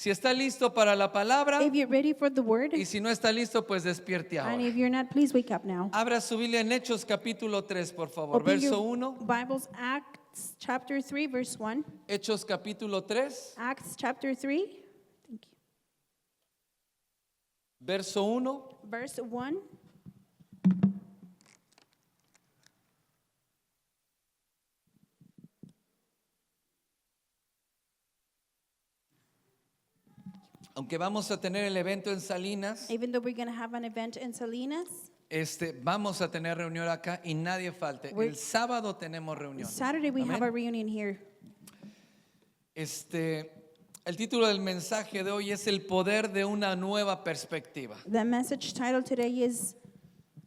Si está listo para la palabra, If you're ready for the word, y si no está listo, pues despierte and ahora. if you're not, please wake up now. Abra su Biblia en Hechos capítulo 3, por favor. Open Verso your 1. Bibles, Acts chapter 3, verse 1. Hechos capítulo 3, Acts chapter 3, thank you. verso 1. Verse 1. Aunque vamos a tener el evento en Salinas, Even though we're going to have an event in Salinas, vamos a tener reunión acá y nadie falte. El sábado tenemos reunión. Saturday we have Amén. a reunion here. El título del mensaje de hoy es el poder de una nueva perspectiva. The message title today is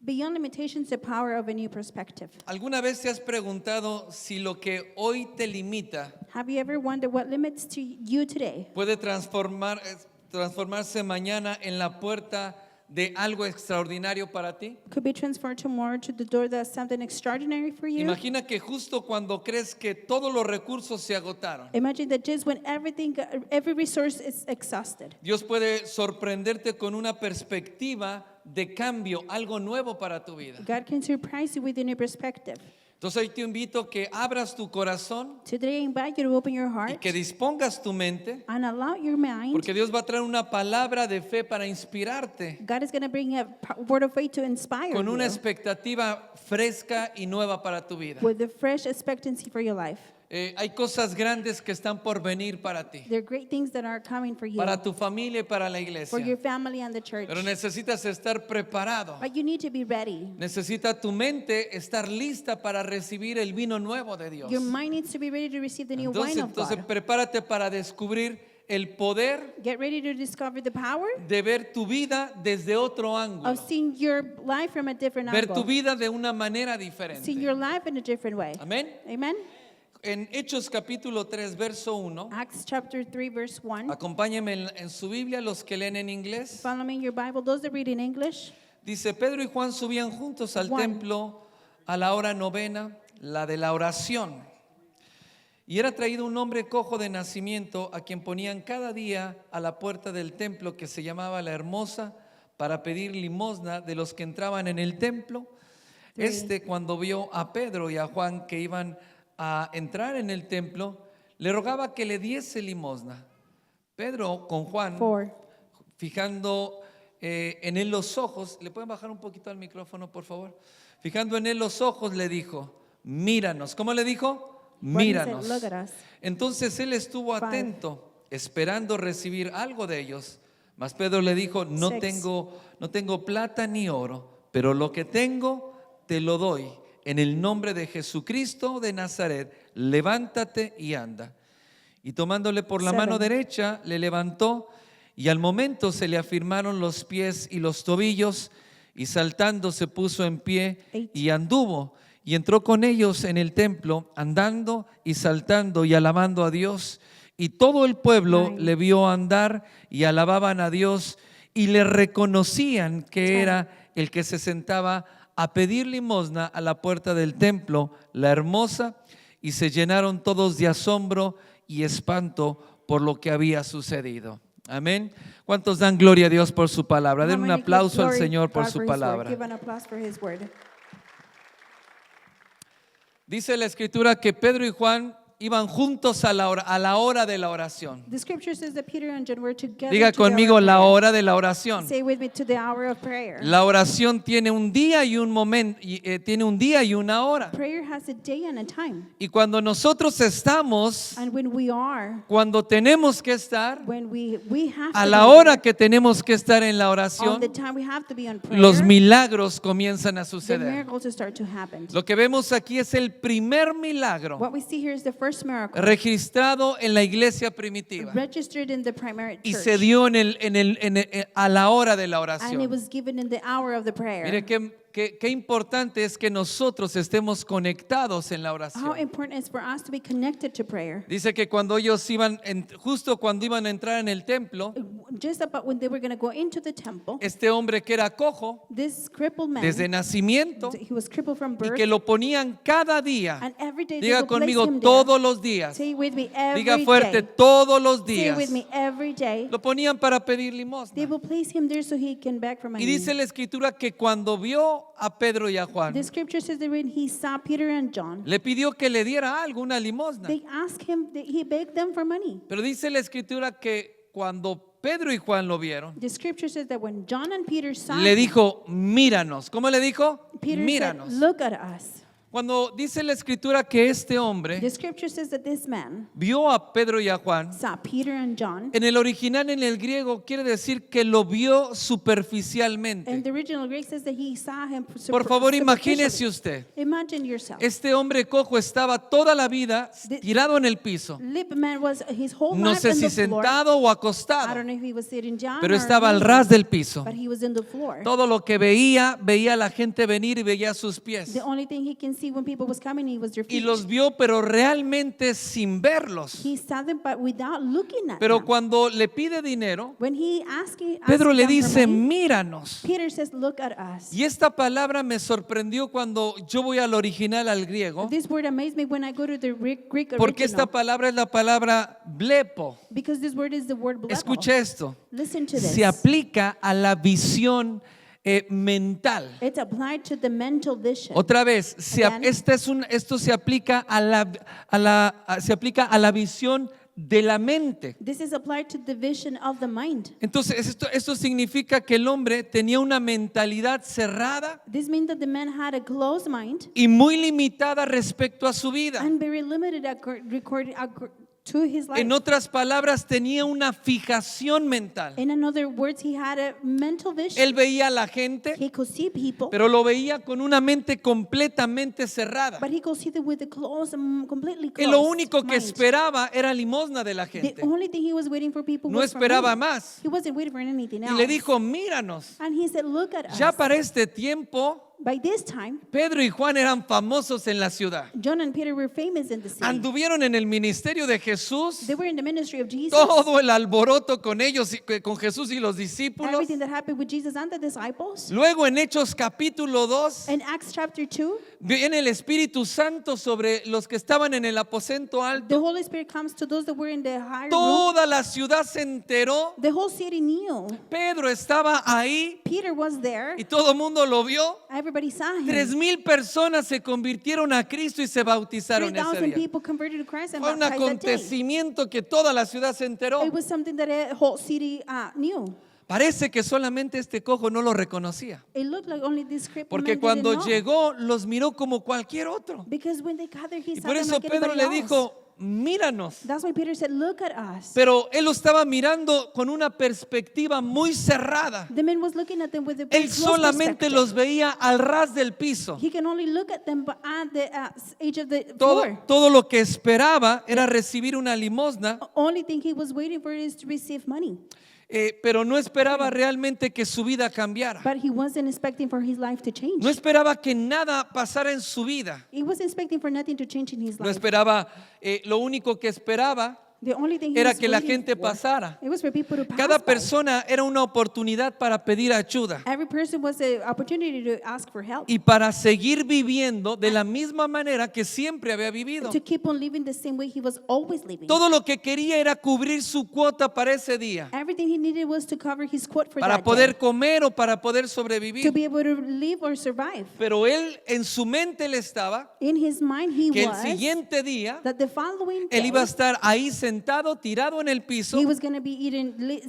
Beyond Limitations, the Power of a New Perspective. ¿Alguna vez te has preguntado si lo que hoy te limita Have you ever wondered what limits to you today puede transformarse mañana en la puerta de algo extraordinario para ti? could be transformed tomorrow to the door that's something extraordinary for you? Imagina que justo cuando crees que todos los recursos se agotaron, Imagine that just when every resource is exhausted, Dios puede sorprenderte con una perspectiva de cambio, algo nuevo para tu vida. God can surprise you with a new perspective. Entonces hoy te invito a que abras tu corazón Today I invite you to open your y heart que dispongas tu mente, and allow your mind. porque Dios va a traer una palabra de fe para inspirarte God is going to bring a word of faith to inspire con una you expectativa fresca y nueva para tu vida. with a fresh expectancy for your life. Hay cosas grandes que están por venir para ti, There are great things that are coming for you, para tu familia y para la for your iglesia. family and the church. Pero necesitas estar preparado. But you need to be ready. Necesita tu mente estar lista para recibir el vino nuevo de Dios. Your mind needs to be ready to receive the new wine of Entonces God. prepárate para descubrir el poder Get ready to discover the power de ver tu vida desde otro of ángulo. seeing your life from a different Ver tu angle. vida de una manera Seeing diferente. your life in a different way. Amén. Amen. En Hechos capítulo 3, verso 1. Acts chapter 3, verse 1. Acompáñenme en su Biblia, los que leen en inglés. Follow me in your Bible. Those that read in English. Dice, Pedro y Juan subían juntos al Juan. templo a la hora novena, la de la oración. Y era traído un hombre cojo de nacimiento a quien ponían cada día a la puerta del templo, que se llamaba La Hermosa, para pedir limosna de los que entraban en el templo. Cuando vio a Pedro y a Juan que iban a entrar en el templo, le rogaba que le diese limosna. Pedro con Juan, 4. fijando en él los ojos, ¿le pueden bajar un poquito al micrófono, por favor? Fijando en él los ojos, le dijo, míranos. ¿Cómo le dijo? What he said, Míranos. look at us. Entonces él estuvo 5. atento, esperando recibir algo de ellos. Mas Pedro le dijo, no 6. tengo plata ni oro, pero lo que tengo te lo doy. En el nombre de Jesucristo de Nazaret, levántate y anda. Y tomándole por la 7. mano derecha, le levantó, y al momento se le afirmaron los pies y los tobillos, y saltando se puso en pie 8. y anduvo, y entró con ellos en el templo, andando y saltando y alabando a Dios. Y todo el pueblo 9. le vio andar y alababan a Dios, y le reconocían que 10. era el que se sentaba a pedir limosna a la puerta del templo, La Hermosa, y se llenaron todos de asombro y espanto por lo que había sucedido. Amén. ¿Cuántos dan gloria a Dios por su palabra? How Den un many give aplauso al glory Señor por God su for His word? palabra. Give an applause for His word. Dice la Escritura que Pedro y Juan iban juntos a la hora de la oración. The scripture says that Peter and John were together. Diga to the hour conmigo, of la prayer. hora de la oración. Say with me, to the hour of prayer. La oración tiene un día y un momento, tiene un día y una hora. Prayer has a day and a time. Y cuando nosotros estamos, And when we are, cuando tenemos que estar, when we have a to la be hora que tenemos que estar en la on oración, the time we have to be on prayer, los milagros comienzan a the suceder. miracles will start to happen. Lo que vemos aquí es el primer milagro What we see here is the first miracle registrado en la iglesia primitiva registered in the primary y church, se dio a la hora de la and it oración. was given in the hour of the prayer. Mire qué qué importante es que nosotros estemos conectados en la How oración. important it is for us to be connected to prayer. Dice que cuando ellos justo cuando iban a entrar en el templo, Just about when they were going to go into the temple, este hombre que era cojo this crippled man, desde nacimiento he was crippled from y birth, que lo ponían cada día, and every day they diga would place conmigo him there. todos los días, Say with me every diga fuerte day. todos los Say días, with me every day. lo ponían para pedir They limosna. will place him there so he can beg for money. Y dice la escritura que cuando vio a Pedro y a Juan, The scripture says that when he saw Peter and John, le pidió que le diera algo, una limosna. they asked him, he begged them for money. Pero dice la escritura que cuando Pedro y Juan lo vieron, The scripture says that when John and Peter saw le him, dijo, míranos. ¿Cómo le dijo? Peter Míranos. said, look at us. Cuando dice la escritura que este hombre The scripture says that this man vio a Pedro y a Juan, saw Peter and John. en el original, en el griego, quiere decir que lo vio And superficialmente. the original Greek says that he saw him Por favor, superficially. imagínese usted. Imagine yourself. Este hombre cojo estaba toda la vida The- tirado en el piso. Lip man was his whole No life sé in si the floor. sentado o I acostado, don't know if he was sitting down pero or estaba al kneeling, ras del piso. but he was in the floor. Todo lo que veía a la gente venir y veía sus pies. The only thing he can see when people was coming, he was their Y feet. los vio, pero realmente sin verlos. He saw them, but without looking at Pero them. cuando le pide dinero, When he asked Pedro le them for dice, money, míranos. Peter says, look at us. Y esta palabra me sorprendió cuando yo voy al original, al griego, This word amazed me when I go to the Greek porque esta original, palabra es la palabra blepo. because this word is the word blepo. Escuche esto. Listen to this. Se aplica a la visión mental. It's applied to the mental vision. Otra vez, Again. esto se aplica se aplica a la visión de la mente. This is applied to the vision of the mind. Entonces, esto significa que el hombre tenía una mentalidad cerrada This means that the man had a closed mind y muy limitada respecto a su vida. and very limited to his life. En otras palabras, tenía una fijación mental. In other words, he had a mental vision. Él veía a la gente, He could see people, pero lo veía con una mente completamente cerrada. but he could see them with a completely Y closed lo único que mind. esperaba era limosna de la The gente. only thing he was waiting for people No was for esperaba money. más. He wasn't waiting for anything Y else. le dijo, míranos. And he said, look at Ya us. para este tiempo, By this time, Pedro y Juan eran famosos en la ciudad. John and Peter were famous in the city. Anduvieron en el ministerio de Jesús. They were in the ministry of Jesus. Todo el alboroto con ellos, con Jesús y los discípulos. Everything that happened with Jesus and the disciples. Luego en Hechos capítulo 2, In Acts chapter 2, viene el Espíritu Santo sobre los que estaban en el aposento the alto. Holy Spirit comes to those that were in the higher room. Toda la ciudad se enteró. The whole city knew. Pedro estaba ahí Peter was there. y todo el mundo lo vio. Everybody saw him. 3,000 personas se convirtieron a Cristo y se bautizaron ese 3,000 día. people converted to Christ and Fue un baptized that day. acontecimiento que toda la ciudad se enteró. It was something that a whole city knew. Parece que solamente este cojo no lo reconocía. It looked like only this crippled Porque man cuando didn't know. llegó los miró como cualquier otro. Because when they gathered, he Y saw por them eso like Pedro anybody le else. dijo, míranos. That's why Peter said, look at us. Pero él lo estaba mirando con una perspectiva muy cerrada. The man was looking at them with a very Él close solamente perspective. los veía al ras del piso. He can only look at them but at the edge of the floor. Todo lo que esperaba era recibir una limosna, Only thing he was waiting for is to receive money. pero no esperaba realmente que su vida cambiara. But he wasn't expecting for his life to change. No esperaba que nada pasara en su vida. He wasn't expecting for nothing to change in his No life. esperaba, lo único que esperaba The only thing he era was que la waiting gente for, pasara. it was for people to pass Cada by. persona era una oportunidad para pedir ayuda Every person was an opportunity to ask for help. y para seguir viviendo de la misma manera que siempre había vivido. To keep on living the same way he was always living. Todo lo que quería era cubrir su cuota para ese día, Everything he needed was to cover his quote for para that poder day. comer o para poder To sobrevivir. be able to live or survive. Pero él en su mente le estaba In his mind he que el was siguiente día that the following él day iba a estar ahí sentado, tirado en el piso, he was going to be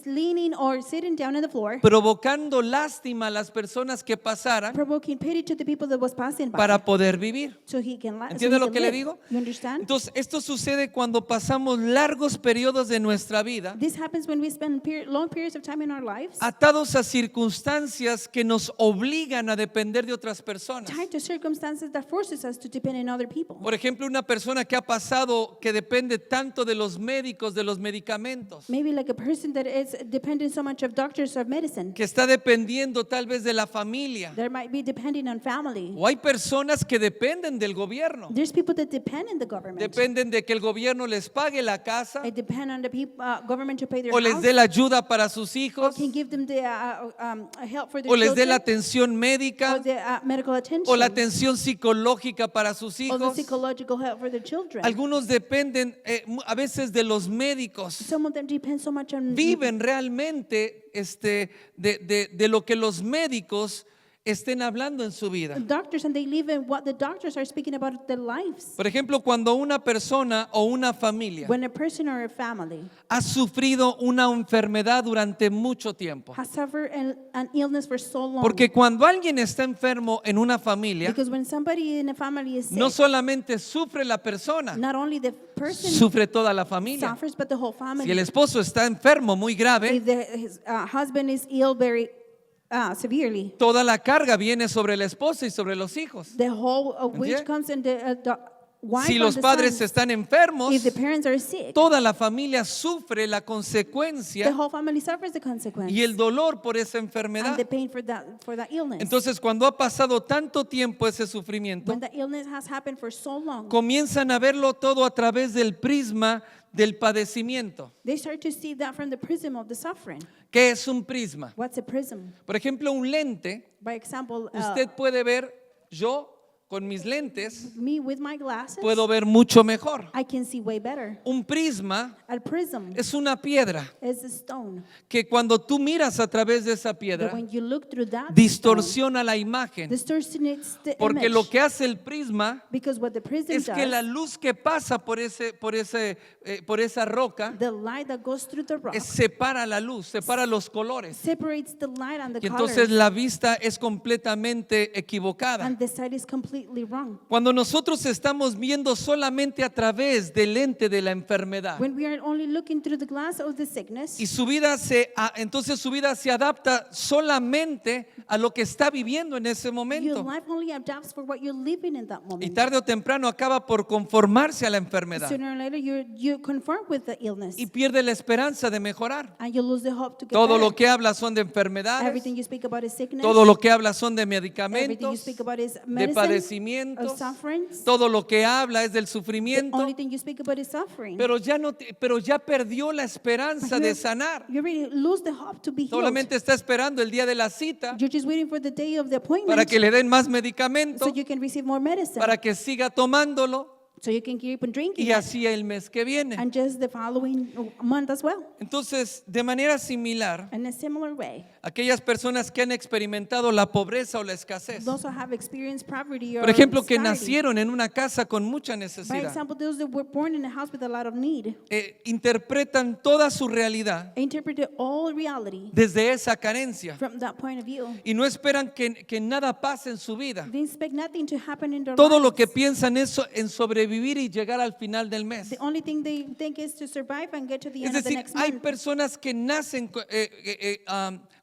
leaning or sitting down on the floor, provocando lástima a las personas que pasaran provoking pity to the people that was passing by, para poder vivir. so he can ¿Entiende lo que le digo? You understand? Entonces, esto sucede cuando pasamos largos periodos de nuestra vida This happens when we spend long periods of time in our lives atados a circunstancias que nos obligan a depender de otras personas. tied to circumstances that forces us to depend on other people. Por ejemplo, una persona que ha pasado, que depende tanto de los médicos, de los medicamentos, Maybe like a person that is dependent so much of doctors or medicine. que está dependiendo tal vez de la familia. There might be depending on family. O hay personas que dependen del gobierno. There's people that depend on the government. Dependen de que el gobierno les pague la casa They depend on the government to pay their o les house, dé la ayuda para sus or hijos can give them the help for their o les dé la children, atención or médica the medical attention, o la atención psicológica para sus or the hijos. psychological help for their children. Algunos dependen a veces de los médicos. Some of them depend so much on Viven realmente de lo que los médicos estén hablando en su vida. doctors, and they live in what the doctors are speaking about their lives. Por ejemplo, cuando una persona o una familia When a person or a family ha sufrido una enfermedad durante mucho tiempo. has suffered an illness for so long, Porque cuando alguien está enfermo en una familia, because when somebody in a family is sick, no solamente sufre la persona, not only the person sufre toda la familia. suffers, but the whole family. Si el esposo está enfermo muy grave, If his husband is ill very severely, toda la carga viene sobre la esposa y sobre los hijos. the whole weight ¿Entiende? comes in the wife Si on los the padres sons. están enfermos, If the parents are sick, toda la familia sufre la the consecuencia whole family suffers the consequence y el dolor por esa and enfermedad. the pain for that illness. Entonces, cuando ha pasado tanto tiempo ese sufrimiento, When the illness has happened for so long, comienzan a verlo todo a través del prisma del padecimiento. they start to see that from the prism of the suffering. ¿Qué es un prisma? What's a prism? Por ejemplo, un lente, By example, usted puede ver, yo con mis lentes me with my glasses, puedo ver mucho mejor. I can see way better. Un prisma A prism es una piedra is a stone que cuando tú miras a través de esa that piedra, when you look through that stone, distorsiona la imagen. distorts the Porque image. lo que hace el prisma Because what the prism es que does, la luz que pasa por esa roca the light that goes through the rock separa la luz, separa los colores. separates the light and the Y entonces colors, la vista es completamente equivocada. and the sight is completely wrong. Cuando nosotros estamos viendo solamente a través del lente de la enfermedad When we are only looking through the glass of the sickness, y entonces su vida se adapta solamente a lo que está viviendo en ese your momento life only adapts for what you're living in that y moment. tarde o temprano acaba por conformarse a la enfermedad Sooner or later, you conform with the illness, y pierde la esperanza de mejorar. and you lose the hope to get Todo better. lo que habla son de enfermedades, Everything you speak about is sickness. todo lo que habla son de Everything you medicamentos, speak about is de medicine, padecimientos, of sufferings. todo lo que habla es del The sufrimiento, only thing you speak about is suffering. pero ya perdió la esperanza de sanar. You already lose the hope to be healed. Solamente está esperando el día de la cita You're just waiting for the day of the appointment para que le den más medicamento, so you can receive more medicine, para que siga tomándolo so you can keep on drinking y así el mes que viene. and just the following month as well. Entonces, de manera similar, In a similar way, aquellas personas que han experimentado la pobreza o la escasez, those who have experienced poverty or por ejemplo, que scarcity. nacieron en una casa con mucha By necesidad, example, those that were born in a house with a lot of need interpretan toda su realidad interpreted all reality desde esa carencia from that point of view. y no esperan que nada pase en su vida. They expect nothing to happen in their Todo lo lives. que piensan es en sobrevivir y llegar al final del mes. The only thing they think is to survive and get to the Es end of the decir, next hay month. personas que nacen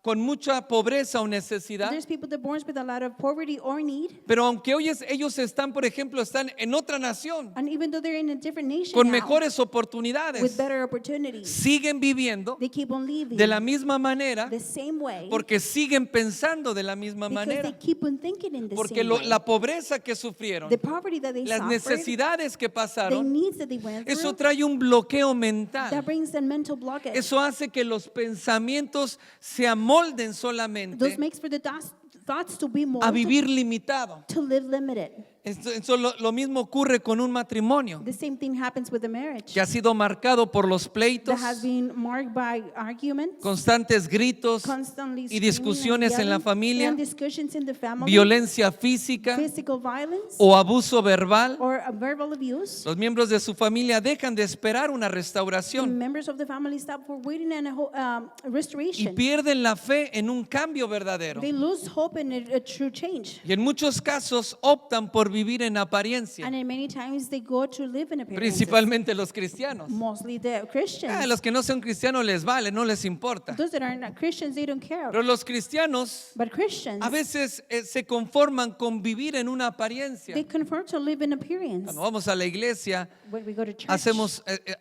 con mucha pobreza o necesidad, There's people that are born with a lot of poverty or need, pero aunque hoy ellos están, por ejemplo, están en otra nación and even though they're in a different nation con now, mejores with oportunidades, better opportunities, siguen viviendo they keep on living de la misma manera the same way porque siguen pensando de la misma because they manera, keep on thinking in the porque same way. la pobreza que sufrieron, The poverty that they las suffered, necesidades que the pasaron, needs that they went eso through, trae un bloqueo that mental. brings a mental blockage. Eso hace que los pensamientos se amolden Those solamente makes for the thoughts to be a molded, vivir limitado. to live limited. Eso lo mismo ocurre con un matrimonio The same thing happens with a marriage que ha sido marcado por los pleitos, that has been marked by arguments, constantes gritos, constantly y screaming discusiones and en la yelling, familia, and discussions in the family, violencia física physical violence, o abuso verbal. or a verbal abuse. Los miembros de su familia dejan de esperar una The restauración members of the family stop for waiting on a y restoration. pierden la fe en un cambio verdadero. They lose hope in a true change. Y en muchos casos optan por vivir en apariencia, And then many times they go to live in appearances. principalmente los cristianos. Mostly the Christians. Los que no son cristianos les vale, no les importa. Those that are not Christians, they don't care. Pero los cristianos But Christians, a veces se conforman con vivir en una apariencia. they conform to live in appearance. Cuando vamos a la iglesia, When we go to church,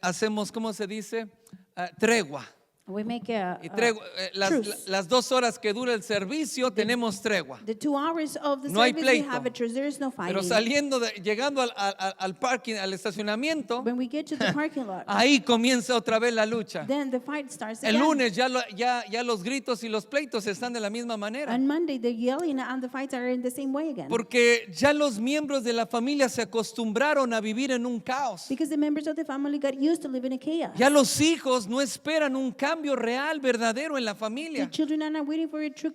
hacemos, ¿cómo se dice? Tregua. we make a Y tregua, truce. las 2 horas que dura el servicio tenemos tregua. The 2 hours of the No hay service, we pleito. have a truce. There is no fighting. Pero llegando al parking, al estacionamiento, When we get to the parking lot, ahí comienza otra vez la lucha. then the fight starts El again. lunes ya los gritos y los pleitos están de la misma manera. On Monday, the yelling and the fights are in the same way again. Porque ya los miembros de la familia se acostumbraron a vivir en un caos. Because the members of the family got used to living in chaos. Ya los hijos no esperan un cambio real, verdadero en la The familia. children are not waiting for a true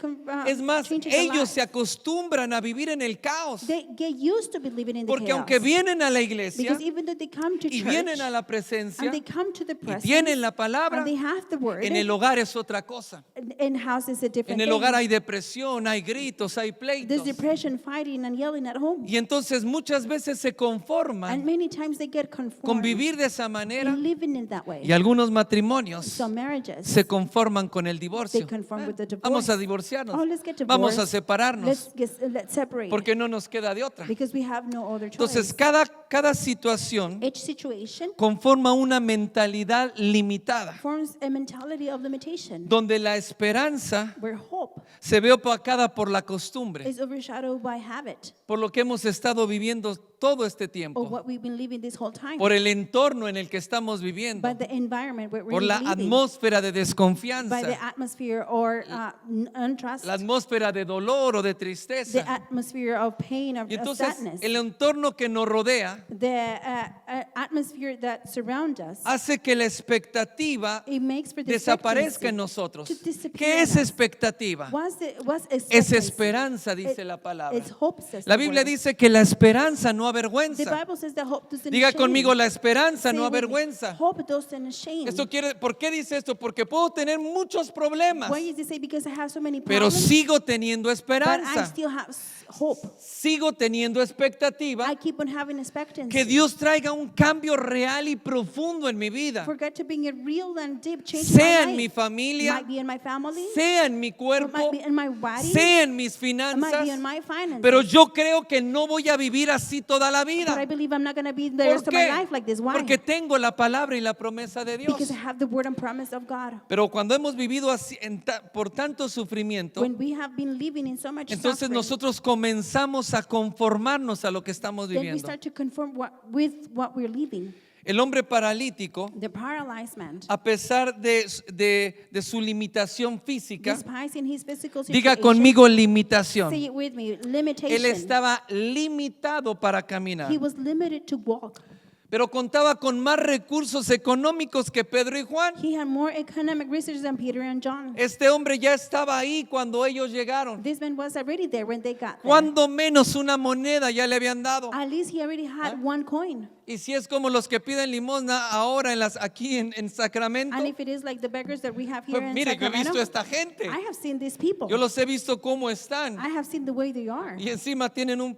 Es más, change in their ellos lives. se acostumbran a vivir en el caos. They get used to be living in the Porque chaos. aunque vienen a la iglesia Because even though they come to y church vienen a la presencia and they come to the y presence tienen la palabra, and they have the word, en el hogar es otra cosa. in house is a different En el thing. hogar hay depresión, hay gritos, hay There's pleitos. depression, fighting, and yelling at home. Y entonces muchas veces se And conforman many times they get con conformed vivir de esa manera in living in that way. y algunos matrimonios Some marriages, se conforman con el they divorcio. conform with the divorce. Vamos a divorciarnos, Oh, let's get vamos a divorced. separarnos Let's separate. porque no nos queda de otra. Because we have no other choice. Entonces cada situación Each situation conforma una mentalidad limitada, forms a mentality of limitation, donde la esperanza where hope se ve opacada por la costumbre, is overshadowed by habit, por lo que hemos estado viviendo todo este or tiempo, what we've been living this whole time, por el entorno en el que estamos viviendo, by the environment where por we're la living, atmósfera de by the desconfianza, atmosphere or untrust, la atmósfera de dolor o de the tristeza. atmosphere of pain, Y of entonces sadness, el entorno que nos rodea the atmosphere that surrounds us. hace que la expectativa It makes for the desaparezca en expectancy nosotros. to disappear ¿Qué in es us. expectativa? What's Es expectancy? esperanza, dice la palabra. It's hope, says La the Biblia word. dice que la esperanza no The avergüenza. Bible says that hope doesn't Diga shame. conmigo, la esperanza Say no with me, avergüenza. Hope doesn't shame. ¿Por qué dice esto? Porque puedo tener muchos problemas, Why does it say because I have so many pero problems? sigo teniendo But I esperanza. still have hope. Sigo teniendo expectativa I keep on having expectancy. que Dios traiga un cambio real y profundo en mi vida, For God to bring a real and deep change sea in en my mi life. familia, Might be in my family, sea en mi or cuerpo, might be in my body, sea en mis or might finanzas, be in my finances. pero yo creo que no voy a vivir así toda la But I vida. believe I'm not going to be the ¿Por rest of my qué? life like this. Why? Porque tengo la palabra y la promesa de Dios. Because I have the word and promise of God. Pero cuando hemos vivido así por tanto sufrimiento, When we have been living in so much entonces suffering, nosotros comenzamos a conformarnos a lo que estamos then we viviendo. start to conform with what we're living. El hombre paralítico, The paralyzed man, a pesar de su limitación física, despising his physical diga situation, conmigo limitación. say it with me, Él limitation. estaba limitado para caminar, He was limited to walk. pero contaba con más recursos económicos que Pedro y Juan. He had more economic resources than Peter and John. Este hombre ya estaba ahí cuando ellos llegaron. This man was already there when they got there. Cuando menos una moneda ya le habían dado. At least he already had one coin. Y si es como los que piden limosna ahora aquí en Sacramento, And if it is like the beggars that we have here pues in mire, yo he Sacramento, visto a esta gente. I have seen these people. Yo los he visto cómo están. I have seen the way they are. Y encima tienen un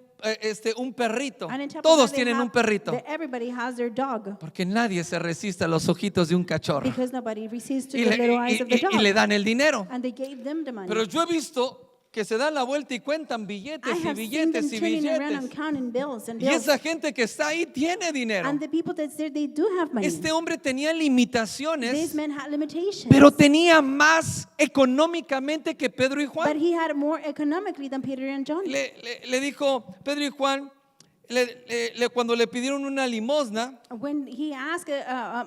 perrito. And on top of Todos that, they tienen have- un perrito. Everybody has their dog. Porque nadie se resiste a los ojitos de un cachorro. Because nobody resists to Y the little eyes of the dog. le dan el dinero. And they gave them the money. Pero yo he visto que se dan la vuelta y cuentan I billetes y have seen them billetes y turning around and billetes. counting bills and Y bills. esa gente que está ahí tiene dinero. And the people that's there, they do have money. Este hombre tenía These limitaciones, men had limitations. pero tenía más económicamente que Pedro y But Juan. he had more economically than Peter and John. Le dijo Pedro y Juan, cuando le pidieron una limosna, When he asked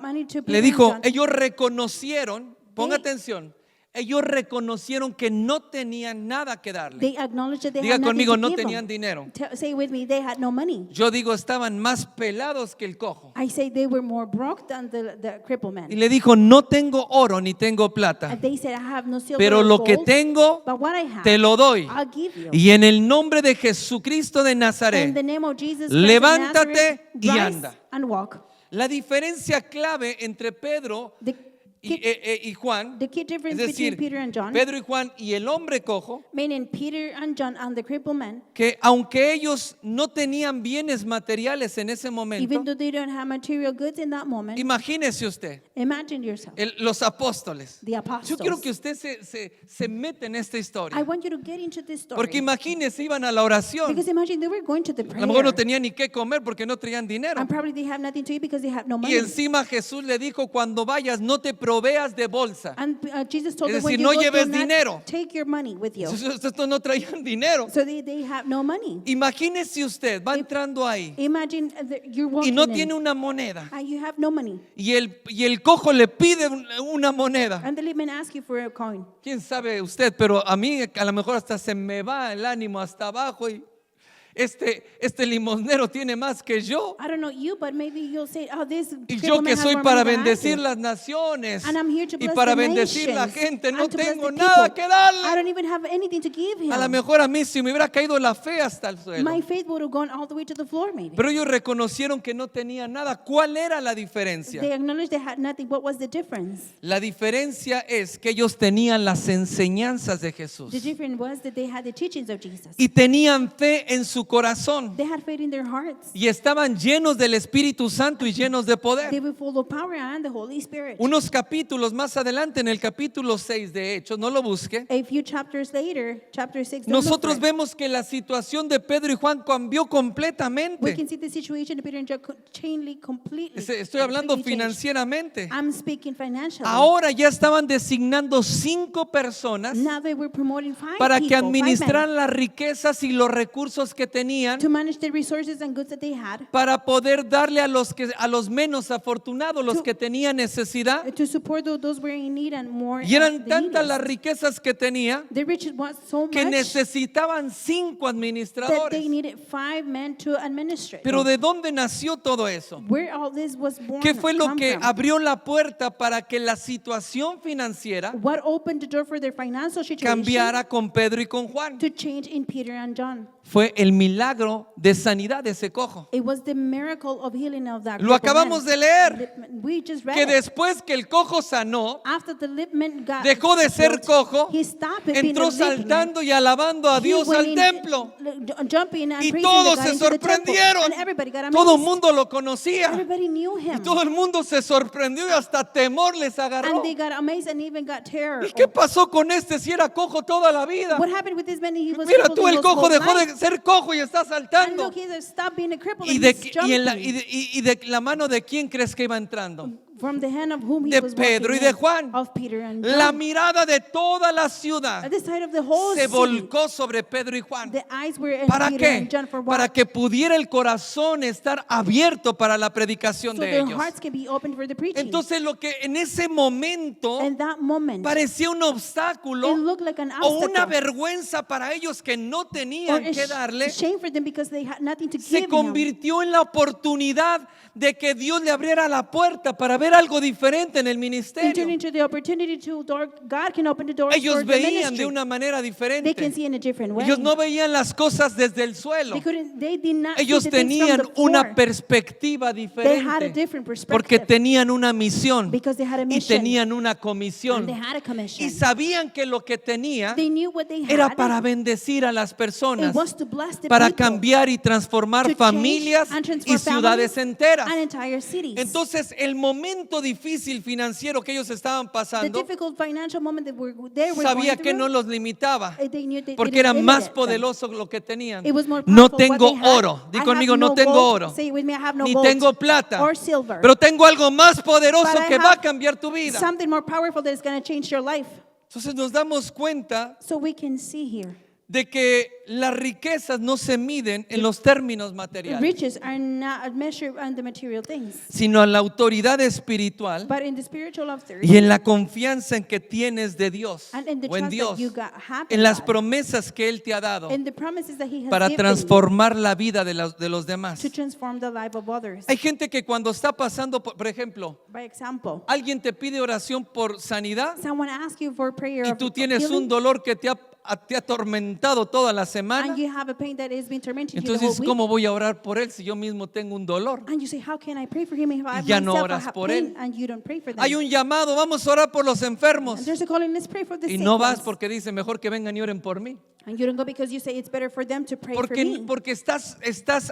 money to Peter le and dijo, John, ellos reconocieron, ponga They- atención, ellos reconocieron que no tenían nada que darle. they acknowledged that they Diga had nothing conmigo, to no give tenían him. dinero. Say with me, they had no money. Yo digo, estaban más pelados que el cojo. I say they were more broke than the crippled man. Y le dijo, no tengo oro ni tengo plata, And they said, I have no silver pero or lo que gold, tengo but what I have, te lo doy. I'll give you. Y en el nombre de Jesucristo de In Nazaret, the name of Jesus Christ of levántate Nazareth, y rise anda. and walk. La diferencia clave entre Pedro The y Juan, The key es difference decir, between Peter and John, Pedro y Juan y el hombre cojo, meaning Peter and John and the crippled man, que aunque ellos no tenían bienes materiales en ese even momento, though they don't have material goods in that moment, imagínese usted, imagine yourself, los apóstoles. the apostles. Yo quiero que usted se meta en esta I historia, want you to get into this story. porque imagínese, iban a la oración. Because imagine they were going to the A prayer. lo mejor no tenían ni qué comer porque no traían dinero. And probably they have nothing to eat because they have no Y money. encima Jesús le dijo, cuando vayas no te proveas de bolsa. And Jesus told Es them, when decir, you no go, lleves do not dinero. take your money with you. Estos no traían dinero. So they have no money. Imagínese usted, va entrando ahí Imagine you're y walking no in, tiene una moneda. and you have no money. Y el cojo le pide una moneda. And the lemon asks you for a coin. ¿Quién sabe usted? Pero a mí a lo mejor hasta se me va el ánimo hasta abajo y este limosnero tiene más que yo. I don't know you, but maybe you'll say, oh, this Y crippled yo man que has soy more para money than I bendecir do. las naciones And I'm here to y bless para the bendecir la nations, gente, and no to bless tengo the nada people. que I darle. don't even have anything to give him. A lo mejor a mí si me hubiera caído la fe hasta el suelo. My faith would have gone all the way to the floor, maybe. Pero ellos reconocieron que no tenían nada. ¿Cuál era la diferencia? They acknowledged they had nothing. What was the difference? La diferencia es que ellos tenían las enseñanzas de Jesús The difference was that they had the teachings of Jesus. y tenían fe en su corazón They had faith in their hearts. y estaban llenos del Espíritu Santo y llenos de They poder. were full of power and the Holy Spirit. Unos capítulos más adelante, en el capítulo 6 de Hechos, no lo busque, A few chapters later, chapter 6, don't look nosotros for it. vemos que la situación de Pedro y Juan cambió We completamente. can see the situation of Peter and John completely. Estoy hablando completely changed. financieramente. I'm speaking financially. Ahora ya estaban designando 5 personas Now they were promoting five para que people, 5 men, administraran las riquezas y los recursos que tenían to manage the resources and goods that they had, para poder darle a los menos afortunados, los que tenían necesidad. to support those who were in need and more. Y eran the tantas neediest. las riquezas que tenía The rich was so que much necesitaban 5 that administradores. they needed 5 men to administrate. Pero ¿de dónde nació todo eso? Where all this was born, ¿Qué fue lo come que from? abrió la puerta para que la situación financiera What opened the door for their financial situation cambiara con Pedro y con Juan? to change in Peter and John? Fue el milagro de sanidad de ese cojo. It was the miracle of healing of that. Lo crippled acabamos man. de leer. We just read Que it. después que el cojo sanó, After the lip man got dejó de ser healed, cojo, he stopped being entró a lip man. saltando y alabando a He Dios went al in, templo. jumping and Y praising todos the God se into the temple. sorprendieron. And everybody got amazed. Todo el mundo lo conocía. Everybody knew him. Y todo el mundo se sorprendió y hasta temor les agarró. And they got amazed and even got terror. ¿Y qué pasó con este si era cojo toda la vida? What happened with this man? He was Mira crippled tú, his el cojo whole dejó life. de ser cojo y está And saltando. look, he stopped being a cripple ¿Y and de, he's y de jumping. la mano de quién crees que iba entrando? From the hand of whom he De was Pedro y walking de in, Juan. of Peter and La John. mirada de toda la ciudad At the side of the whole se city, volcó sobre Pedro y Juan. the eyes were in ¿Para Peter qué? and John for what? Para que pudiera el corazón estar abierto para la predicación So de their ellos. hearts can be opened for the preaching. Entonces lo que en ese momento In that moment, parecía un obstáculo it looked like an o una obstacle. vergüenza para ellos que no Or tenían a que darle, shame for them because they had nothing to se give him. convirtió en la oportunidad de que Dios le abriera la puerta para ver algo diferente en el It turned ministerio. into the opportunity to God can open the doors Ellos for the veían ministry. de una manera They diferente. can see in a different way. Ellos no veían las cosas desde el suelo. They did not Ellos see the things from tenían the una floor perspectiva They had a diferente different porque perspective tenían una misión because they had a y mission tenían una and comisión they had a commission. y sabían que lo que tenía They knew what they era had. para bendecir a las personas, It was to bless the para people, cambiar y to transformar change familias and transform y ciudades families enteras. and entire cities. Entonces, el momento difícil financiero que ellos estaban The pasando, difficult financial moment that they were sabía going que no through, los limitaba, they knew they porque didn't era limit más them. poderoso lo que tenían. It was more No powerful what tengo they had. oro, di I conmigo, have no no tengo gold. oro, Say it with me, I have no ni gold tengo plata, or silver. pero tengo algo más poderoso But I que va a have cambiar tu vida. something more powerful that is going to change your life. Entonces nos damos cuenta So we can see here. de que las riquezas no se miden en los términos materiales, Riches are not measured on the material things, sino en la autoridad espiritual but in the spiritual authority y en la confianza en que tienes de Dios and in the o en trust Dios, that you have en in las God, promesas que Él te ha dado in the promises that He has para given transformar la vida de los demás. to transform the life of others. Hay gente que cuando está pasando, por ejemplo, By example, alguien te pide oración por sanidad someone asks you for prayer y of tú tienes un healing, dolor que te ha te ha atormentado toda la semana. and you have a pain that has been tormenting you the Entonces, whole week. ¿cómo voy a orar por él si yo mismo tengo un dolor? And you say, how can I pray for him if I ya no myself oras have por pain él. and you don't pray for them? Hay un llamado, vamos a orar por los enfermos. And there's a calling, let's pray for the Y sick no vas ones. porque dice, mejor que vengan y oren por mí. And you don't go because you say it's better for them to pray for me. Porque estás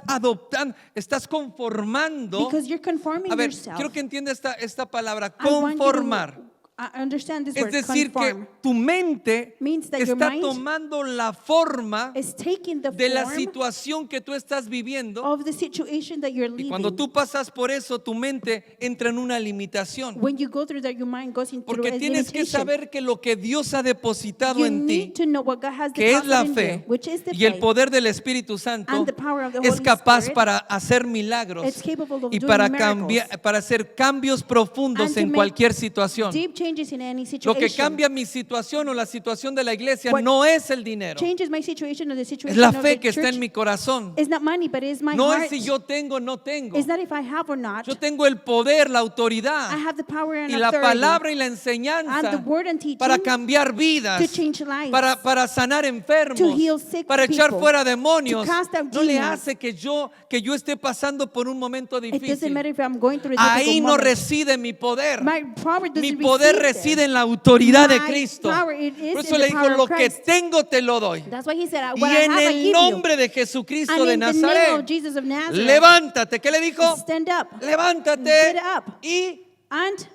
adoptando, estás conformando. Because you're conforming A ver, yourself. quiero que entienda esta palabra, I want you to conformar. understand this Es word, decir, conform. que tu mente Means that your está mind tomando la forma is taking the de la form situación que tú estás viviendo. of the situation that you're Y living. cuando tú pasas por eso, tu mente entra en una limitación. When you go through that, your mind goes into Porque a tienes que limitation. saber que lo que Dios ha depositado You en need ti, to know what God has que es la deposited in fe you, which is the y el faith. poder del Espíritu Santo, and the power of the es Holy capaz Spirit. para hacer milagros It's capable of y doing para miracles. para hacer cambios profundos And to en make cualquier situación. Deep changes in any Lo que situation. cambia mi situación o la situación de la iglesia What no es el dinero, Changes my situation or the situation es la of fe the que está church. en mi corazón. It's not money, but it's my No heart. es si yo tengo o no tengo. It's not if I have or not. Yo tengo el poder, la I autoridad have the power and y la authority palabra y la and the enseñanza word and teaching para cambiar vidas, to change lives, para sanar enfermos, to heal sick para echar people, fuera demonios. to cast out No le demons. hace que yo esté pasando por un momento It doesn't difícil. matter if I'm going through a Ahí difficult no moment. reside mi poder. My power doesn't Mi poder reside reside there. en la autoridad de My Cristo. power, it is Por eso in le the dijo, power of lo que Christ. tengo te lo doy. That's why he said, Y what I en have, I el give you. nombre de Jesucristo And de in the name of Nazaret, Jesus of Nazareth, levántate. ¿Qué le dijo? stand up. Levántate. Get up. Y And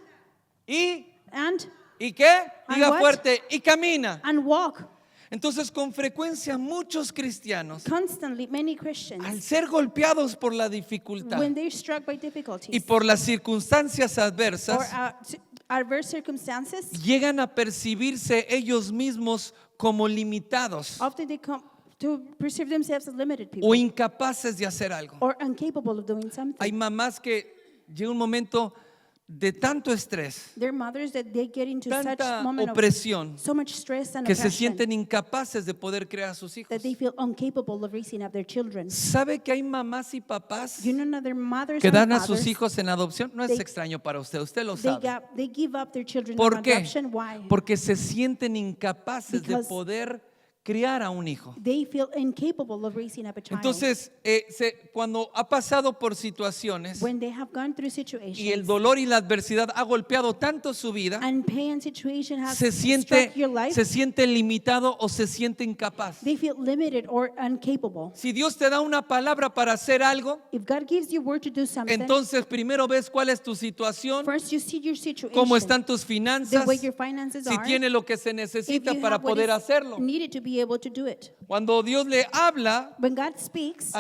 qué? And Diga what? fuerte, y camina. walk. Entonces, con frecuencia muchos cristianos, Constantly, many Christians, al ser golpeados por la dificultad when they're struck by difficulties y por las circunstancias or adversas, adverse circumstances, llegan a percibirse ellos mismos como limitados often they come to perceive themselves as limited people o incapaces de hacer algo. or incapable of doing something. Hay mamás que llega un momento de tanto estrés, They're mothers that they get into such tanta moment opresión, of so much stress and que se oppression sienten incapaces de poder crear a sus hijos. that they feel incapable of raising up their children. ¿Sabe que hay mamás y papás You know, their mothers que and dan a sus fathers, hijos en adopción? No es they- extraño para usted lo they, sabe. they give up their children ¿Por on qué? adoption. Why? Porque se sienten incapaces de Because poder criar a un hijo. They feel incapable of raising up a child. Entonces, cuando ha pasado por situaciones When they have gone through situations y el dolor y la adversidad ha golpeado tanto su vida, and pain and situation has se struck your life, siente limitado o se siente incapaz. they feel limited or incapable. Si Dios te da una palabra para hacer algo, If God gives you word to do something, entonces primero ves cuál es tu situación, first you see your situation, cómo están tus the finanzas, way your finances si are, tiene lo que se if necesita you para have what poder is hacerlo. needed to be able to do it. Cuando Dios le habla When God speaks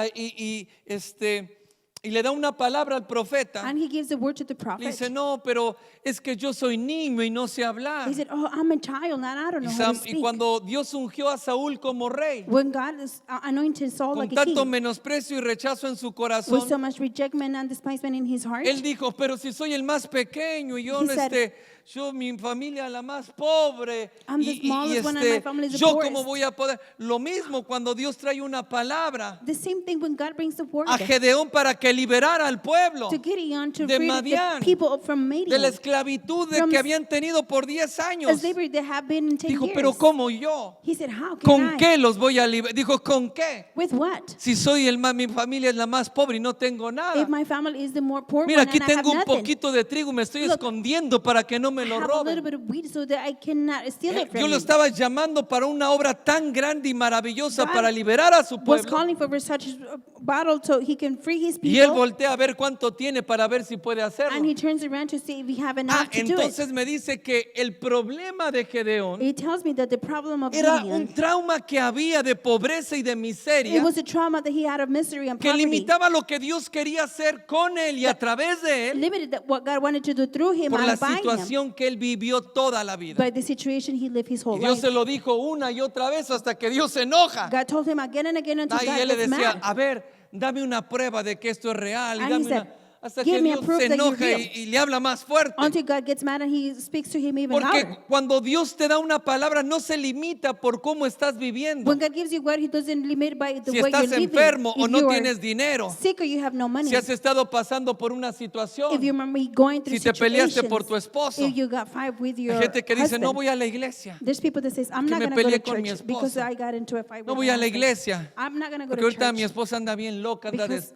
y le da una palabra al profeta, and he gives the word to the le prophet, dice, no, pero es que yo soy niño y no sé hablar. he said, oh, I'm a child and I don't know how to Y speak. cuando Dios ungió a Saúl como rey, When God is anointed Saul con like a tanto king, menosprecio y rechazo en su with corazón, so much rejection and despisement in his heart, él dijo, pero si soy el más pequeño y yo He said, yo mi familia la más pobre I'm the smallest one and my family is the yo poorest. cómo voy a poder. Lo mismo cuando Dios trae una palabra the same thing when God brings the word a Gedeón para que liberara al pueblo to Gideon to de free the Madián, people from de la Midian, esclavitud from que habían tenido por 10 a años. slavery they have been in 10 Dijo, years. pero ¿cómo yo? He said, how can ¿Con I? qué los voy a liberar? Dijo, ¿con qué? With what? Si soy mi familia es la más pobre y no tengo nada. If my family is the more poor Mira, one aquí and I have tengo un nothing, poquito de trigo, me estoy Look, escondiendo para que no me I lo have a little roben. bit of wheat so that I cannot steal it from Yo lo you. estaba llamando para una obra tan grande y maravillosa God para liberar a su was pueblo. calling for such a battle so he can free his Y él people, voltea a ver cuánto tiene para ver si puede and hacerlo. he turns around to see if we have enough to do it. Entonces me dice que el problema de Gedeón It tells me that the problem of era Gideon, un trauma que había de pobreza y de it miseria was a trauma that he had of misery and que poverty, limitaba lo que Dios quería hacer con él y a través de él limited that what God wanted to do through him por la and by him, situación que él vivió toda la vida. by the situation he lived his whole Y Dios life. se lo dijo una y otra vez hasta que Dios se enoja. God told him again and again until Y God él le gets decía, mad. a ver, dame una prueba de que esto es real. Y And he dame said, hasta que Give me a Dios proof se that you're enoja real. y le habla más fuerte. Until God gets mad and he speaks to him even Porque louder. cuando Dios te da una palabra no se limita por cómo estás viviendo. When God gives you word, he doesn't limit by the Si way you're estás living. enfermo o If no you are tienes dinero, sick or you have no money, si has estado pasando por una if situación, you're going through si te peleaste situations, por tu esposo. if you got fight with your Hay gente que dice, husband, no voy a la iglesia, there's people that says, I'm que not me going to go peleé to con mi church because esposo. I got into a fight no with voy my a la husband. iglesia, I'm not going to go porque to ahorita church. mi esposa anda bien loca, anda Because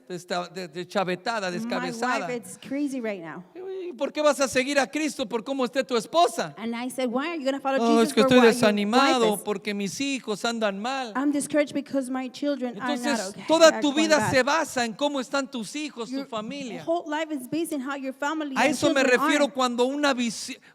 deschavetada, My descabezada. wife is crazy right now. ¿Y por qué vas a seguir a Cristo por cómo esté tu esposa? And I said, why are you going to follow Oh, Jesus es que for estoy what your desanimado wife is? porque mis hijos andan mal. I'm discouraged because my children are not Entonces, okay. toda They're tu going vida bad. se basa en cómo están tus hijos, tu Your familia. whole life is based on how your family A and eso me children refiero are.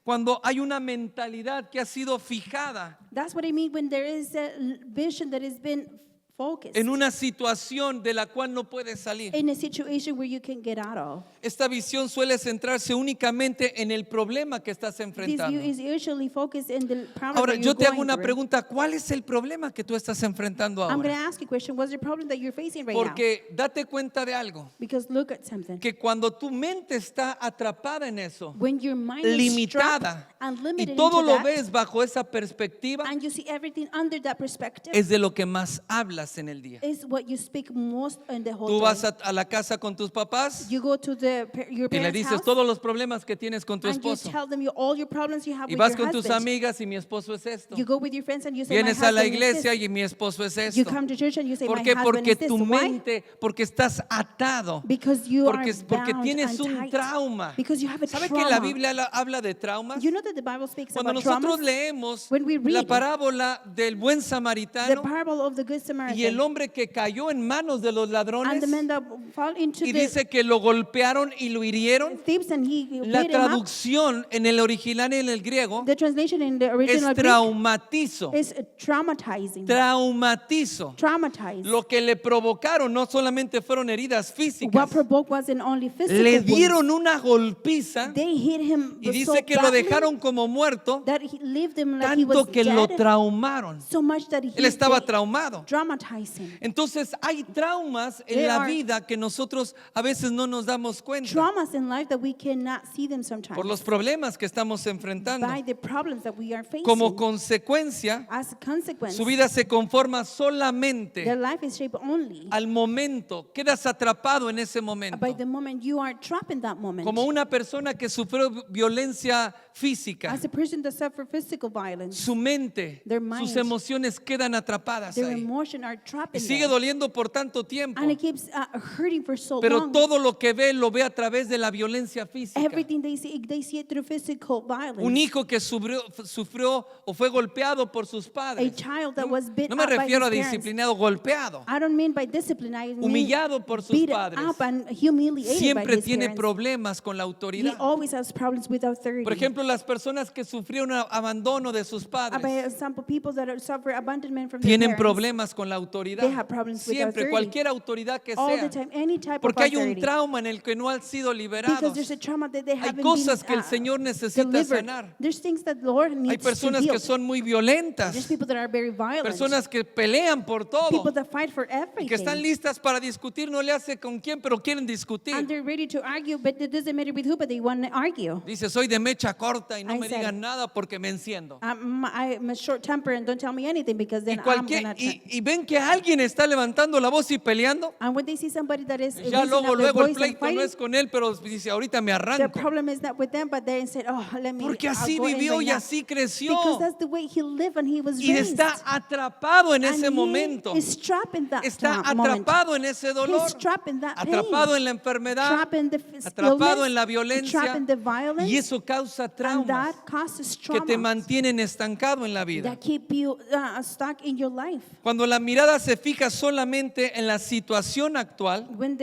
cuando hay una mentalidad que ha sido fijada That's what I mean when there is a vision that has been focused en una situación de la cual no puedes salir. in a situation where you can get out of. Esta visión suele centrarse únicamente en el problema que estás This enfrentando. view is usually focused in the problem Ahora, that yo you're te hago going una through. pregunta, ¿cuál es el problema que tú estás enfrentando I'm going to ahora? ask you a question. What's the problem that you're facing right now? Porque date cuenta de algo, Because look at something. que cuando tu mente está atrapada en eso, When your mind is limitada, trapped and y limited todo into lo that, ves bajo esa perspectiva, and you see everything under that perspective, es de lo que más hablas en el día. is what you speak most in the whole Tú vas day. a la casa con tus papás You go to your y le parents' dices house todos los problemas que tienes con tu and you esposo. tell them all your problems you have Y with vas your con tus husband. amigas y mi esposo es esto. You go with your friends and you say, my Vienes a la husband is iglesia this. y mi esposo es You esto. come to church and you say, ¿Por my qué? husband Porque is this. tu Why? mente, porque estás atado. Because you Porque are bound tienes and un tight. trauma. Because you have a ¿Sabe que trauma. la Biblia habla de traumas? You know that the Bible speaks Cuando about nosotros traumas? leemos When we la read parábola del buen the samaritano parable of the Good Samaritan y el hombre que cayó en manos de los and ladrones the man that fall into y the dice que lo golpearon y lo hirieron, thieves and he la beat him up. traducción en el original y en el griego The translation in the es original Greek traumatizo. is traumatizing. Traumatizo. Traumatized. Lo que le provocaron no solamente fueron heridas físicas, What provoked wasn't only physical le wounds. dieron una golpiza They hit him y so dice que lo badly dejaron como muerto, that he left him like he was tanto que lo dead, traumaron. so much that Él estaba they traumado. traumatized him. Entonces hay traumas en There la are vida que nosotros a veces no nos damos cuenta Traumas in life that we cannot see them sometimes por los problemas que estamos enfrentando. by the problems that we are facing. Como consecuencia, As a consequence, su vida se conforma their solamente life is shaped only al momento. Quedas atrapado en ese momento. by the moment you are trapped in that moment. Como una persona que sufrió violencia física, As a person that suffered physical violence, su mente, Their sus mind, emociones quedan atrapadas their ahí. emotions are trapped Y in sigue there. doliendo por tanto tiempo. And it keeps hurting for so Pero long. todo lo que ve lo ve a través de la violencia física. Everything they see it through physical violence. Un hijo que sufrió o fue golpeado por sus A padres. child that was beat No me up by refiero a his parents. disciplinado, golpeado. I don't mean by discipline. I mean Humillado por sus beat padres. up and humiliated by Siempre his tiene parents. problemas con la He autoridad. always has problems with authority. Por ejemplo, las personas que sufrieron abandono de sus By padres example, people that suffer abandonment from their tienen parents, problemas con la autoridad. They have problems with Siempre, authority. cualquier autoridad que all the sea. time, any type Porque of hay un authority. trauma en el que no han sido Because liberados. there's a trauma that they Hay haven't cosas que been el Señor necesita delivered. sanar. There's things that the Lord needs Hay personas to heal. que son muy There's violentas. people that are very violent. Personas que pelean por People todo. that fight for Y que están everything. listas para discutir, no le hace con quién, pero quieren discutir. And they're ready to argue, but it doesn't matter with who, but they want to argue. Dice, soy de mecha corta y no I me said- digan nada porque me enciendo. I'm a short temper and don't tell me anything because Y, then I'm cualquier, gonna y ven que alguien está levantando la voz y peleando. And when they see somebody that is Ya raising luego up their el voice and pleito no fighting, es con él, pero dice, ahorita me the arranco. problem is not with them, but they said, oh, let me Porque I'll así go in vivió right y now. así creció. Because that's the way he lived and he was Y raised. está atrapado en And ese he momento. is trapped in that Está moment. atrapado en ese dolor. He's trapped in that Atrapado pain. en la enfermedad. Trapped in the Atrapado illness, en la trapped violencia. in the violence, Y eso causa and traumas that causes que te trauma mantienen estancado en la vida. that keep you stuck in your life. Cuando la mirada se fija solamente en la situación actual When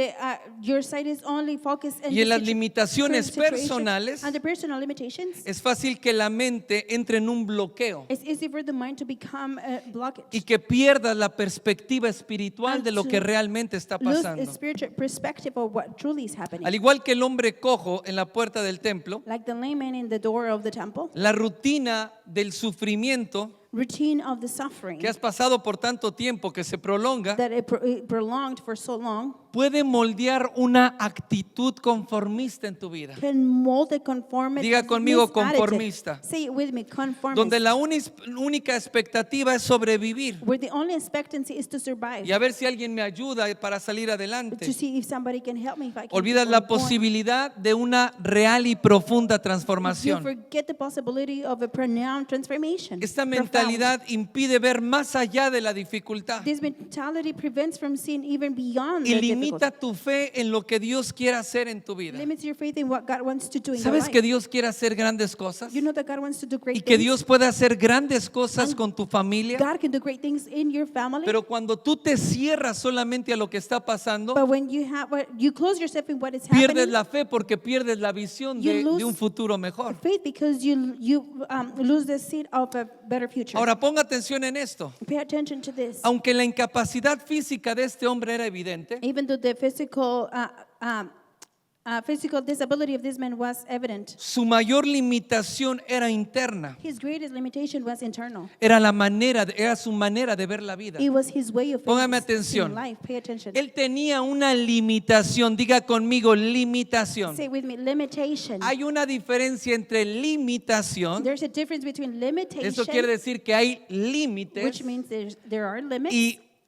your sight is only focused in y en las the limitaciones current situation personales, and the personal limitations, es fácil que la mente entre en un bloqueo it's easy for the mind to become a blockage. y que pierdas la perspectiva espiritual And de lo to que realmente está Lose a pasando. spiritual perspective of what truly is happening. Al igual que el hombre cojo en la puerta del templo, Like the lame man in the door of the temple, la rutina del sufrimiento routine of the suffering que has pasado por tanto tiempo que se prolonga, that it prolonged for so long, puede moldear una actitud conformista en tu vida. can mold a conformist Diga conmigo, attitude. conformista. Say it with me, conformist. Donde la única expectativa es sobrevivir. Where the only expectancy is to survive. Y a ver si alguien me ayuda para salir To adelante. see if somebody can help me. If I can Olvidas keep la on going. posibilidad de una real y profunda You transformación. forget the possibility of a pronounced transformation. Esta Profound. mentalidad impide ver más allá de la dificultad This mentality prevents from seeing even beyond y the limita difficulty. tu fe en lo que Dios quiere hacer en tu vida. Limits your faith in what God wants to do in your ¿Sabes life. que Dios quiere hacer grandes cosas? You know that God wants to do great Y que things. Dios puede hacer grandes cosas And con tu familia. God can do great things in your family. Pero cuando tú te cierras solamente a lo que está pasando, But when you close yourself in what is pierdes happening, la fe porque pierdes la visión You de lose un futuro mejor. faith because you lose the seed of a better future. Ahora ponga atención en esto. Pay attention to this. Aunque la incapacidad física de este hombre era evidente, Even though the physical disability of this man was evident, su mayor limitación era interna. his greatest limitation was internal. Era su manera de ver la vida. It was his way of Póngame seeing atención. life. Pay attention. Él tenía una limitación. Diga conmigo, limitación. Say with me, limitation. Hay una diferencia entre limitación. There's a difference between limitation, Eso quiere decir que hay which límites means there are limits,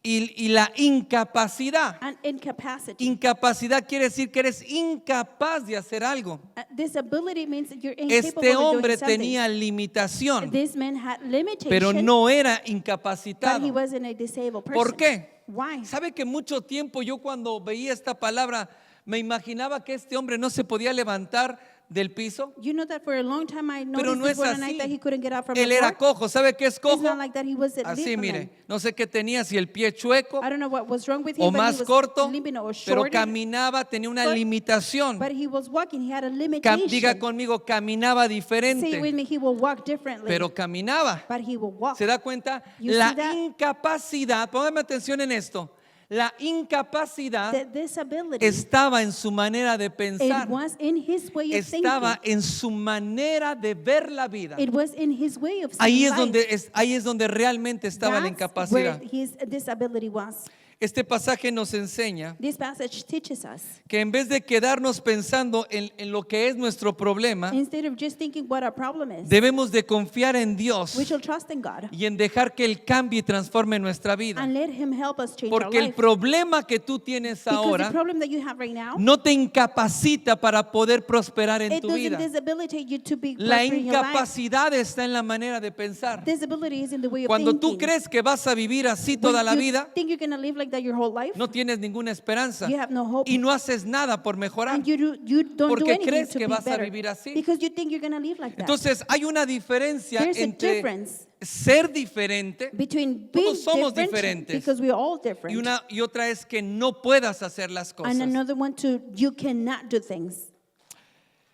y la incapacidad. and incapacity. Incapacidad quiere decir que eres incapaz de hacer algo. Disability means that you're incapable Este of doing hombre something. tenía limitación, This man had limitation, pero no era but he incapacitado. wasn't a disabled person. ¿Por qué? Why? ¿Sabe que mucho tiempo yo cuando veía esta palabra me imaginaba que este hombre no se podía levantar del piso? You know that for a long time I Pero noticed no this es one así. night that he couldn't get out from Él the era floor. cojo. ¿Sabe qué es It's cojo? not like that he was a Así, limp mire, man. no sé qué tenía, si el pie chueco I don't know what was wrong with him, o but más he was corto, limping or pero shorter, caminaba, tenía una foot, limitación. but he was walking. He had a limitation. Diga conmigo, caminaba Say with diferente, me, he will walk differently, pero caminaba. but he will walk. ¿Se da cuenta? You La see that? incapacidad, póngame atención en esto, la incapacidad The disability, estaba en su manera de pensar, it was in his way of estaba thinking. en su manera de ver la vida. It was in his way of seeing Ahí life. ahí es donde realmente estaba la That's incapacidad. where his disability was. Este pasaje nos enseña This passage teaches us, que en vez de quedarnos pensando en lo que es nuestro problema, instead of just thinking what our problem is, debemos de confiar en Dios we shall trust in God y en dejar que Él cambie y transforme nuestra vida. and let him help us change our Porque el life. problema que tú tienes Because the ahora problem that you have right now, no te incapacita para poder prosperar en it tu doesn't vida. disabilitate you to be La prosper in your life. incapacidad está en la manera de pensar. Disability is in the way of Cuando tú thinking. crees que vas a vivir así When toda la you vida, think you're going to live like that your whole life, no tienes ninguna esperanza you have no hope. y no haces nada por mejorar. And you don't do Porque anything crees to que be vas a better. vivir así. Because you think you're going to live like that. Entonces hay una diferencia There's a entre difference ser diferente between being todos somos different, diferentes. because we're all different, y otra es que no puedas hacer las and cosas. another one to you cannot do things.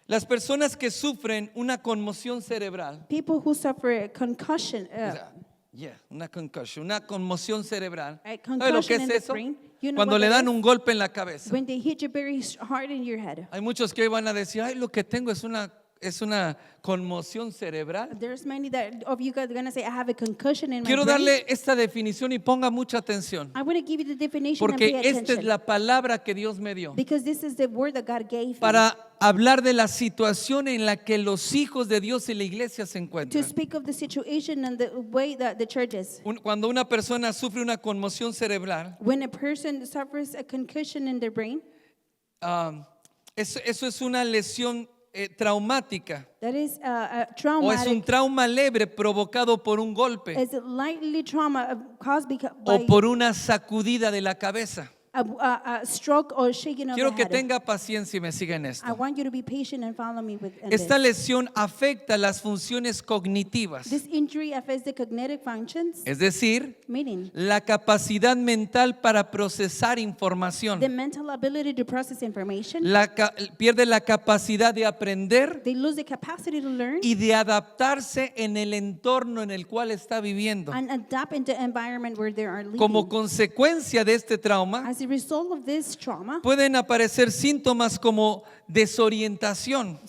Las personas que sufren una conmoción cerebral, People who suffer a concussion, una conmoción cerebral. a ¿Sabe lo que concussion es in the eso? brain, you know Cuando what le that dan is? un golpe en la cabeza. When they hit you very hard in your head. Hay muchos que hoy van a decir, ay, lo que tengo es una conmoción cerebral. There's many of you guys are going to say, I have a concussion in Quiero my brain. darle esta definición y ponga mucha atención, I want to give you the definition and pay porque esta attention. es la palabra que Dios me dio Because this is the word that God gave me para hablar de la situación en la que los hijos de Dios y la iglesia se to encuentran. speak of the situation and the way that the church is. Cuando una persona sufre una conmoción cerebral, When a person suffers a concussion in their brain, eso es una lesión traumática that is a o es un traumatic, trauma leve provocado por un golpe is a lightly trauma caused by o por una sacudida de la cabeza. a stroke or shaking of Quiero the que head. tenga paciencia y me siga en I esto. want you to be patient and follow me with in Esta this. lesión afecta las funciones cognitivas, This injury affects the cognitive functions, es decir, meaning la capacidad mental para procesar the información. mental ability to process information. Pierde la capacidad de aprender They lose the capacity to learn y de adaptarse en el entorno en el cual está viviendo. and adapt into the environment where they are living. Como consecuencia de este trauma, As As a result of this trauma, pueden aparecer síntomas como desorientación,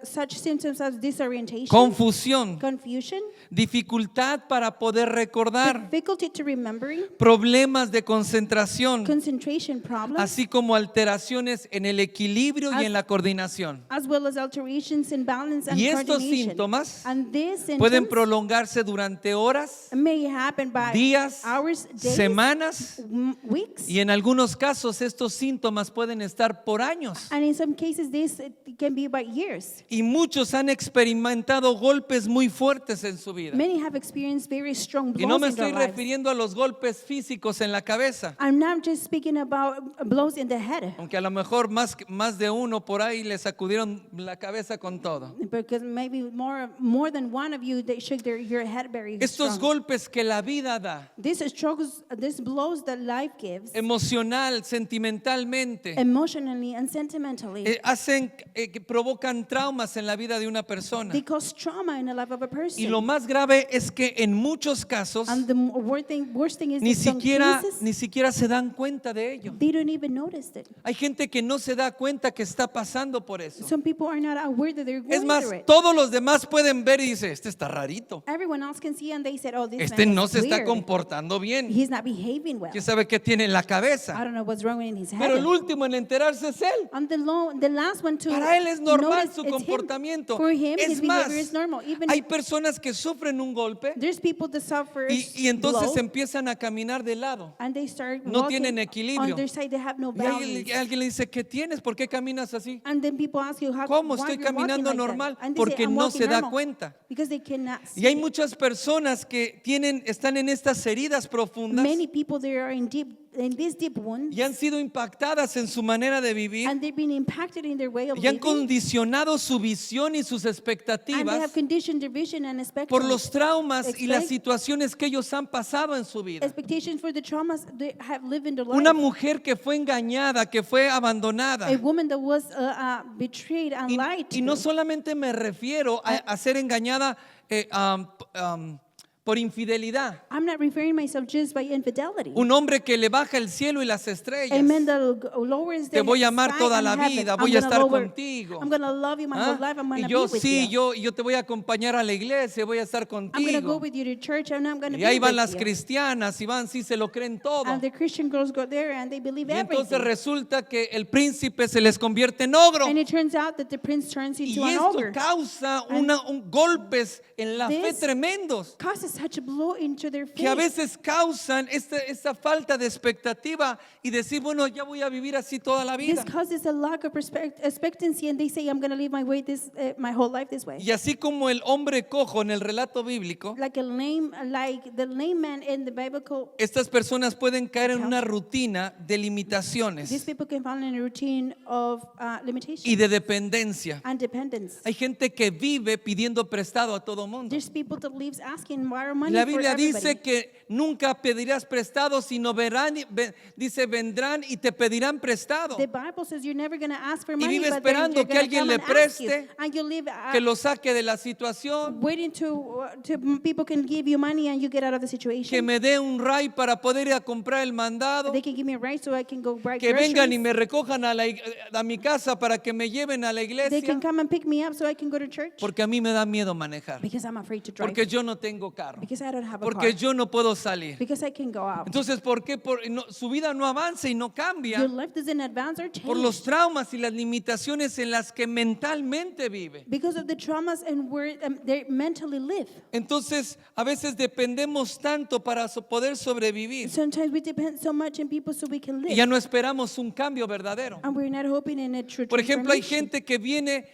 such symptoms as disorientation, confusión, confusion, dificultad para poder recordar, difficulty to remembering, problemas de concentración, concentration problems, así como alteraciones en el equilibrio y en la coordinación. as well as alterations in balance and Y estos coordination. síntomas And these pueden symptoms prolongarse durante horas, may happen by días, hours, days, semanas, weeks, y en algunos casos estos síntomas pueden estar por años. and in some cases this can be by years. Y muchos han experimentado golpes muy fuertes en su vida. Many have experienced very strong Y no blows me in their estoy lives. refiriendo a los golpes físicos en la cabeza, I'm not just speaking about blows in the head, aunque a lo mejor más de uno por ahí le sacudieron la cabeza con todo. because maybe more than one of you they shook your head very Estos strong. golpes que la vida da, These struggles, these blows that life gives, emocional, sentimentalmente, emotionally and sentimentally, hacen que provocan traumas en la vida de una persona. they cause trauma in the life of a person. Y lo más grave es que en muchos casos And the worst thing is ni that some cases, siquiera se dan cuenta de ello. they don't even notice it. Hay gente que no se da cuenta que está pasando por eso. Some people are not aware that they're Es going más, through it. todos los demás pueden ver y dice, este está rarito. Everyone else can see and they said, oh, this Este man no is se está weird. comportando bien. He's not behaving well. ¿Quién sabe qué tiene en la I cabeza? don't know what's wrong in his head. Pero el último en enterarse es él. And the last one to Para él es normal notice su it's him. comportamiento. For him, Es his más, behavior is normal. Even hay personas que sufren un golpe there's people that suffer y entonces blow, empiezan a caminar de lado. and they start No walking tienen equilibrio. on their side. They have no Y balance. alguien le dice, ¿qué tienes? ¿Por qué caminas así? And then people ask you, ¿Cómo why estoy you're walking caminando like that? normal? And they Porque say, I'm no walking se da normal. cuenta. Because they cannot see. Y hay muchas personas que están en estas heridas profundas Many people there are in these deep wounds, y han sido impactadas en su manera de vivir and they've been impacted in their way of y han living, condicionado su visión y sus and they expectativas have conditioned their vision and por los traumas y las expect- situaciones que ellos han pasado en su vida. expectations for the traumas they have lived in their life. Una mujer que fue engañada, que fue abandonada. A woman that was betrayed and lied to. Y no solamente me refiero a ser engañada por infidelidad. I'm not referring myself just by infidelity. Un hombre que le baja el cielo y las A estrellas. man that lowers Te voy a amar sky toda and la heaven. vida, I'm voy a gonna estar lower- contigo. I'm going to love you my ¿Ah? whole life. I'm going Y to be yo with sí, you. yo te voy a acompañar a la iglesia, voy a estar I'm going to go contigo. with you to church and I'm going to Y be ahí van with las you. cristianas y van, sí, se lo creen todo. And the Christian girls go there and they believe Y entonces everything. resulta que el príncipe se les convierte en ogro. And it turns out that the prince turns Y into an esto ogre. causa golpes en la fe This tremendos causes such a blow into their que a faith. veces causan esta falta de expectativa y decir, bueno, ya voy a vivir así toda la vida. This causes a lack of expectancy, and they say, I'm going to live my whole life this way. Y así como el hombre cojo en el relato bíblico, Like the lame man in the biblical, estas personas pueden caer en una rutina de limitaciones these people can fall in a routine of limitation y de dependencia. and dependence. Hay gente que vive pidiendo prestado a todo mundo. There's people that lives asking borrow money La for Biblia everybody. dice que nunca pedirás prestado, sino dice vendrán y te pedirán prestado. The Bible says you're never going to ask for Y money, vive but then esperando they're que gonna alguien come le and ask you. preste, And you live que lo saque de la situación, waiting to people can give you money and you get out of the que situation. me dé un ray para poder ir a comprar el mandado, They can give me a ride so I can go buy que vengan y groceries. me recojan a mi casa para que me lleven a la They iglesia, can come and pick me up so I can go to church. porque a mí me da miedo manejar, Because I'm afraid to drive. porque yo no tengo carro, Because I don't have a porque car. yo no puedo salir. Because I can go out. Entonces, ¿por qué su vida no avanza y no Your cambia? life doesn't advance or Por change. los traumas y las limitaciones en las que mentalmente vive. Because of the traumas and where they mentally live. Entonces, a veces dependemos tanto para poder sobrevivir Sometimes we depend so much on people so we can y live. ya no esperamos un cambio verdadero. And we're not hoping in a true Por ejemplo, hay transformation. gente que viene,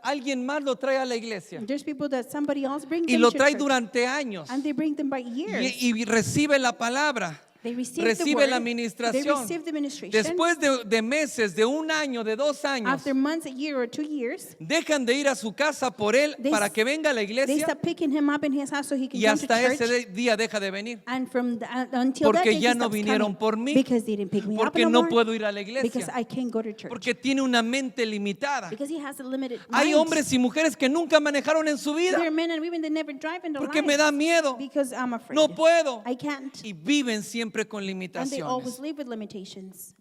alguien más lo trae a la iglesia There's people that somebody else brings y them lo to trae church. durante años And they bring them by years. y recibe la palabra. They receive the Recibe word. la They administración. receive the administration. Después de meses, de un año, de 2 años, After months, a year or 2 years, dejan de ir a su casa por él They para s- que venga a la they iglesia start picking him up in his house so he can y come to hasta church. ese día deja de venir. And from until that Porque day, ya he no stops vinieron coming. por mí, Because they didn't pick me up porque no no more. puedo ir a la Because iglesia, I can't go to church. porque tiene una mente limitada. Because he has a limited Hay mind. hombres y mujeres que nunca manejaron en su vida There are men and women that never drive in their porque life. me da miedo, Because I'm afraid. no puedo, I can't. y viven siempre siempre con and they limitaciones. always live with limitations.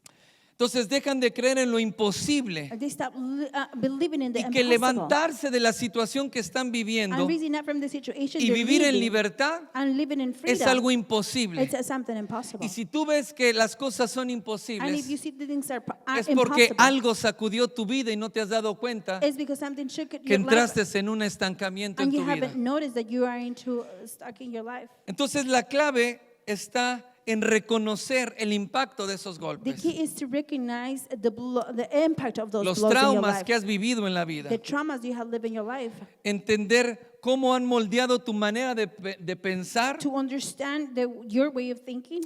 Entonces dejan de creer en lo imposible They stop believing in the y que impossible. levantarse de la situación que están viviendo And rising up from the situation y they're vivir en living libertad and living in es freedom. algo imposible. It's something impossible. Y si tú ves que las cosas son And if imposibles, you see the things are es porque impossible, algo sacudió tu vida y no te has dado cuenta it's because something shook que your life entraste en un estancamiento en and you tu vida. haven't noticed that you are stuck in your life. Entonces la clave está en reconocer el impacto de esos The golpes, key is to recognize the impact of those los blows in your traumas life, que has vivido en la vida, the traumas you have lived in your life, entender cómo han moldeado tu manera de pensar to understand your way of thinking.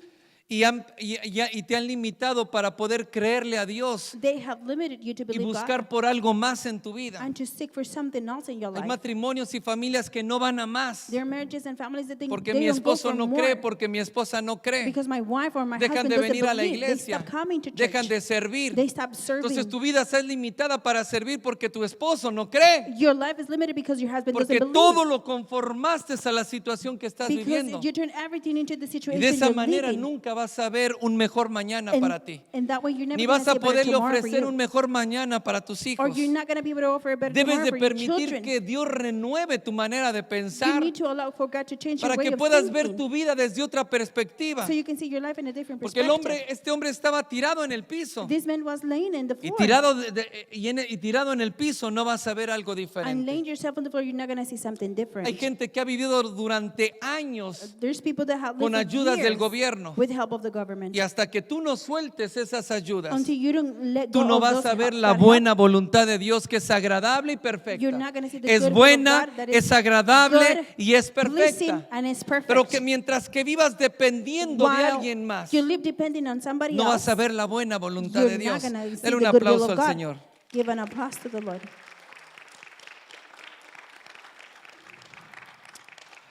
y te han limitado para poder creerle a Dios They have limited you to y believe buscar God por algo más en tu vida. and to seek for something else in your Hay life. matrimonios y familias que no van a más There are marriages and families that think porque they mi don't go esposo for no more cree, porque mi esposa no cree. because my wife or my Dejan husband de doesn't venir a la believe. They iglesia, stop coming to dejan church. de servir. They stop serving. Entonces tu vida es limitada para servir porque tu esposo no cree, Your life is limited because your husband porque doesn't todo believe. lo conformaste a la situación que estás Because viviendo. you turn everything into the Y situation de esa you're manera living. nunca vas a ver un mejor mañana And- para ti, and that way you're never ni gonna vas see a a better poderle tomorrow for ofrecer you. un mejor mañana para tus Or hijos. you're not going to be able to offer a better Debes tomorrow de for your permitir children. que Dios renueve tu manera de You pensar need to allow for God to change para your way que of puedas ver thinking tu vida desde otra perspectiva. so you can see your life in a different Porque perspective. este hombre estaba tirado en el piso. This man was laying in the Y floor. tirado en el piso no vas a ver algo And diferente. laying yourself on the floor, you're not going to see something different. Hay gente que ha vivido durante años There's people that have con lived for ayudas del years gobierno. with help of the government. Y hasta que tú no sueltes esas ayudas, Until you don't let tú go no of vas those a ver help, la that help, buena voluntad de Dios, que es agradable y you're perfecta. not going to see the Es good will of buena, God that is es agradable good, y es pleasing, perfecta. and is perfect. Pero que mientras que vivas dependiendo de While alguien más, you live depending on somebody no vas else, a ver la buena voluntad you're de not Dios. going to see Dale un the good will aplauso of al God. Señor. Give an applause to the Lord.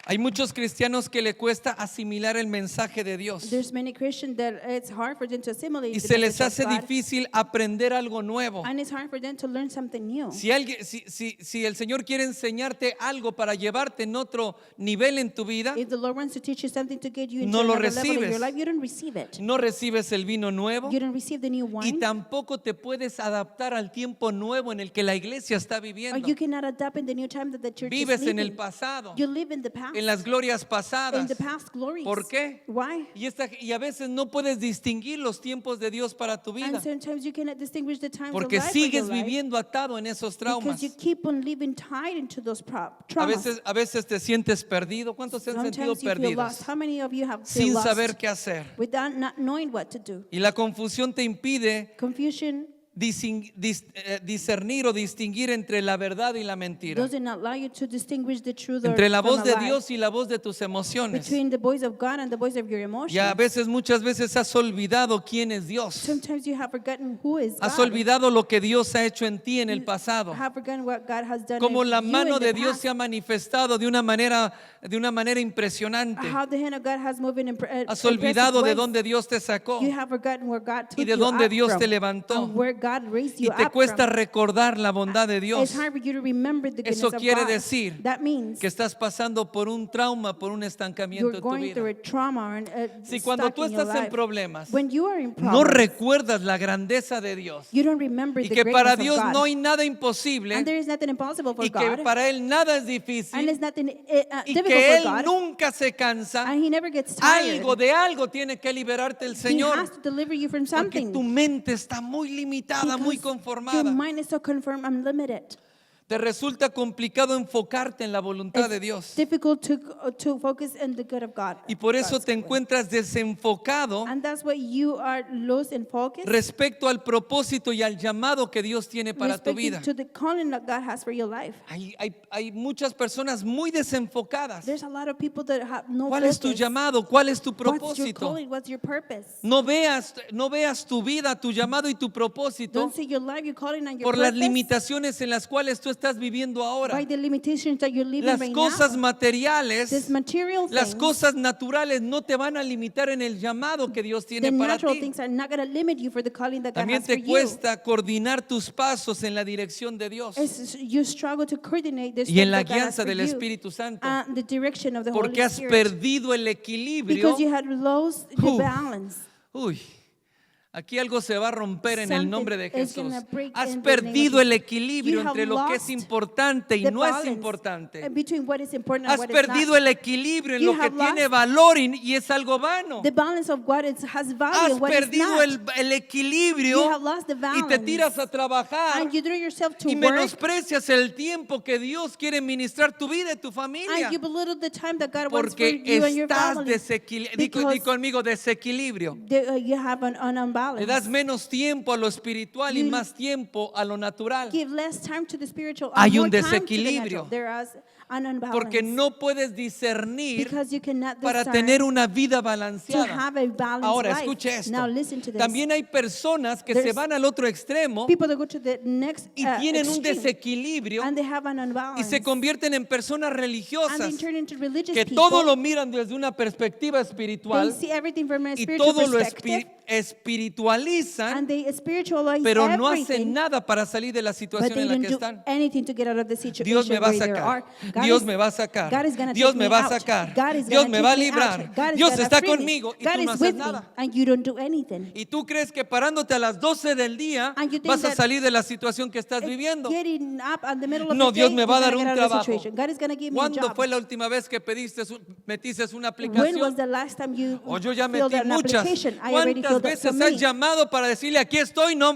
Hay muchos cristianos que le cuesta asimilar el mensaje de Dios There's many Christians that it's hard for them to assimilate y the se les message hace of God, difícil aprender algo nuevo. and it's hard for them to learn something new. Si el Señor quiere enseñarte algo para llevarte en otro nivel en tu vida, If the Lord wants to teach you something to get you into no lo another level in recibes. your life, you don't receive it. no recibes el vino nuevo You don't receive the new y wine, tampoco te puedes adaptar al tiempo nuevo en el que la iglesia está or viviendo. you cannot adapt in the new time that the church Vives is en el living. pasado, You live in the past, en las glorias in pasadas. the past glories. ¿Por qué? Why? Y a veces no puedes distinguir los tiempos de Dios para tu vida And sometimes you cannot distinguish the times porque of life for your sigues life viviendo atado en esos traumas. because you keep on living tied into those A traumas. veces te sientes perdido. ¿Cuántos se han sentido Sometimes you feel perdidos? lost. How many of you have Sin feel lost saber qué hacer. without not knowing what to do? Y la confusión te impide Confusion discernir o distinguir entre la verdad y la mentira, doesn't allow you to distinguish the truth entre la from voz a de lie. Dios y la voz de tus emociones. Between the voice of God and the voice of your emotions. Y a muchas veces has olvidado quién es Dios. Sometimes you have forgotten who is Has God. olvidado lo que Dios ha hecho en ti en el pasado. Have forgotten what God has done Como in la you mano in the de Dios past. se ha manifestado de una manera impresionante. How the hand of God has moved in Has impressive olvidado de ways. dónde Dios te sacó You have forgotten where God took y de you dónde up Dios from, te levantó. and where God raised y you te up cuesta from. recordar la bondad de Dios. It's hard for you to remember the goodness Eso of quiere God. decir That means que estás pasando por un trauma, por un estancamiento you're en tu going through vida. a trauma and Si cuando stuck tú in your estás en life. problemas, When you are in no problems, recuerdas la grandeza de Dios you don't remember y the que para greatness Dios of God. no hay nada imposible And there is nothing impossible for y que God. para Él nada es And difícil it's nothing y difficult que for Él God. nunca se cansa. And He never gets tired. De algo tiene que liberarte el He Señor, has to deliver you from porque something. tu mente está muy limitada, muy Because conformada. your mind is so confirmed and limited. Te resulta complicado enfocarte en la voluntad de Dios. Difficult to focus on the good of God. Y por eso God's te will. encuentras desenfocado And that's why you are lost in focus. respecto al propósito y al llamado que Dios tiene para tu Respecting vida. to the calling that God has for your life. Hay muchas personas muy desenfocadas. There's a lot of people that have no ¿Cuál focus. es tu llamado? ¿Cuál es tu What's your propósito? calling? What's your purpose? No veas tu vida, tu llamado y tu propósito Don't see your life, your calling, and your por las purpose limitaciones en las cuales tú estás viviendo ahora. by the limitations that you're living Las right cosas now. materiales, This material las things, cosas naturales no te van a limitar en el llamado que Dios the tiene para natural ti. things are not going to limit you for the calling that God También has for te you. cuesta coordinar tus pasos en la dirección de Dios You struggle to coordinate the y en steps la that God has guianza for del you, Espíritu Santo, and the direction of the porque Holy has Spirit. perdido el equilibrio. Because you had lost the Uf. balance. Uy, aquí algo se va a romper en el nombre de Something is Jesús. gonna break Has in the name of perdido Jesus. el equilibrio You have entre lo que es lost importante y the no es balance importante. between what is important and Has what is perdido not. el equilibrio en You lo que have tiene lost valor y es algo vano. The balance of what has value Has and what is perdido not. el You equilibrio have lost the y te balance. tiras a trabajar And you throw yourself to y work. menosprecias el tiempo que Dios quiere ministrar tu vida y tu familia. And you belittle the time that God wants for Porque you and your estás family. desequilibrado. Di Because conmigo, desequilibrio. you have an Le unbalance. das menos tiempo a lo espiritual y You más tiempo a lo natural. Give less time to the spiritual Hay and un more time to the desequilibrio. natural. There is an unbalance. Porque no puedes discernir Because you cannot para discern tener una vida to balanceada. have a balanced Ahora, life. escuche esto. Now listen to this. También hay personas que se There's van al otro extremo People that go to the next y tienen un extreme, desequilibrio and they have an y unbalance. se convierten en personas And they religiosas turn into religious que people. todo lo miran desde una perspectiva They espiritual see everything from a y spiritual todo lo perspective. espiritualizan, And they spiritualize pero no hacen everything, nada para salir de la but situación they en la don't que do están. anything to get out of the situation Dios me va a where they are. sacar, God Dios is- me va a sacar, God is gonna Dios take me me va a out. sacar, God is Dios gonna me va a take me librar, out. God is Dios gonna está free me. conmigo y God tú no is haces with me, nada. and you don't do anything. Y tú crees que parándote a las 12 del día And you think vas a that salir de la situación que estás viviendo. Getting up in the middle of No, the Dios day, me va a you're dar gonna un get out of the trabajo. situation. God is going to give me a ¿Cuándo job. fue la última vez que metiste una When was aplicación? the last time you O yo ya filled metí out an muchas. application? I already ¿Cuántas filled out veces so has many. llamado para decirle aquí estoy? No,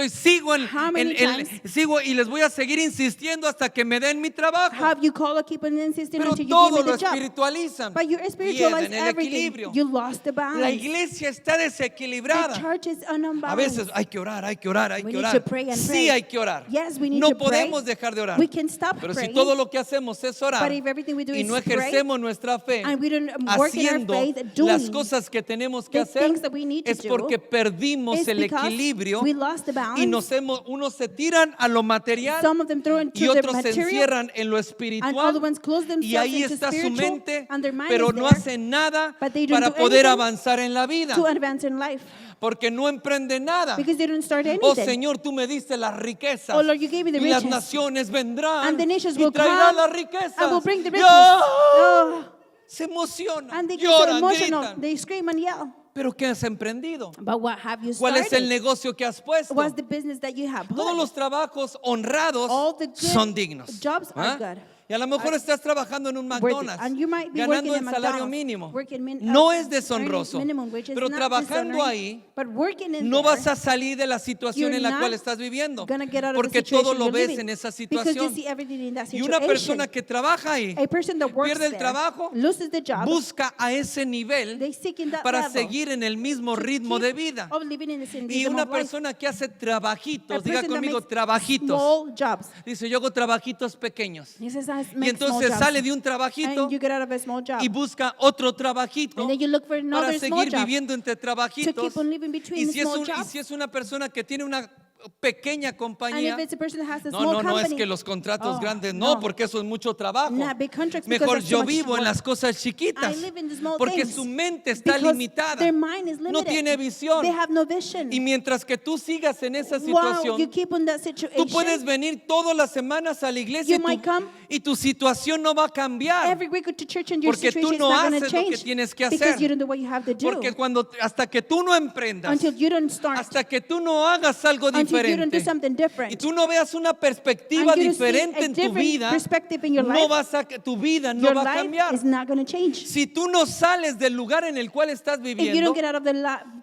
sigo How many times? sigo y les voy a seguir insistiendo hasta que me den mi trabajo. Have you called or keep on insisting Pero until you give todo me lo the job? espiritualizan. But you spiritualize Pierden el everything. equilibrio. You lost the La balance. iglesia está The desequilibrada. church is unbalanced. A veces hay que orar, hay que orar, hay We que need orar. to pray and Sí pray. hay que orar. Yes, we need No to pray. podemos dejar de orar. We can stop Pero si praying. todo lo que hacemos es orar But if everything we do y is no pray, ejercemos nuestra fe and we don't work in our haciendo faith, las doing cosas que tenemos que the hacer, things that we need to es do, porque perdimos it's el because equilibrio we lost the balance. y unos se tiran a lo material Some of them throw into y the otros se material, encierran en lo and espiritual other ones close y themselves ahí into está su spiritual, mente, and their mind pero is no there, hacen nada but they don't para do poder anything avanzar en la vida to advance in life porque no emprenden nada. because they don't start Oh anything. Señor, tú me diste las riquezas Oh, Lord, you gave me the y las riches. naciones vendrán And the nations y will traerán come las riquezas. and will bring the Y, riches. ¡oh! Oh, Se emocionan, and they get so lloran, emotional. gritan. They scream and yell. Pero ¿qué has emprendido? But what have you ¿Cuál es el started? negocio que has puesto? What's the business that you have? Todos put? los trabajos honrados All the good son dignos. jobs are ¿Ah? good. Y a lo mejor estás trabajando en un Working. McDonald's, And you might be ganando working el at salario McDonald's, mínimo. working No es earning deshonroso, minimum wage is pero not trabajando dishonoring, ahí but working in no there, vas a salir de la situación you're en la cual not estás viviendo, gonna get out of the porque todo situation lo you're ves living, en esa because you situación. see everything in that Y situation. una persona que trabaja ahí A person that works pierde el there trabajo, loses the job, busca a ese nivel they seek in that para level seguir en el mismo to ritmo keep de vida. of living in the same Y rhythm una of life. persona que hace A trabajitos, diga person that conmigo makes trabajitos. small jobs. Dice, yo hago trabajitos pequeños. He says, "I Y make entonces small sale jobs." de un trabajito And you get out of a small job. y busca otro trabajito And then you look for para another small seguir job viviendo entre to trabajitos. keep on living between Y the si, es small y jobs. si es una persona que tiene una pequeña And compañía, if it's a person that has a no, small no, no, es company, que los contratos oh, grandes no, no. porque eso es mucho trabajo. Not big contracts because Mejor that's yo so much vivo en work. las cosas chiquitas, I live in the small porque things su mente está because limitada, their mind is no limited. tiene visión. They have no vision. Y mientras que tú sigas en esa While situación, you keep on that tú situation, puedes venir todas las semanas a la iglesia You might come y tu situación no va a cambiar. every week to church and your Porque tú situation no is not going to haces lo que change tienes que because hacer. you don't do what you have to do Porque hasta que tú no emprendas, until you don't start, hasta que tú no hagas algo until you don't do diferente something different. y tú no veas una perspectiva And you don't see diferente a en tu different vida, perspective in your no life, vas a, tu vida no your va a life cambiar. is not going to change. Si tú no sales del lugar en el cual estás If you viviendo, don't get out of the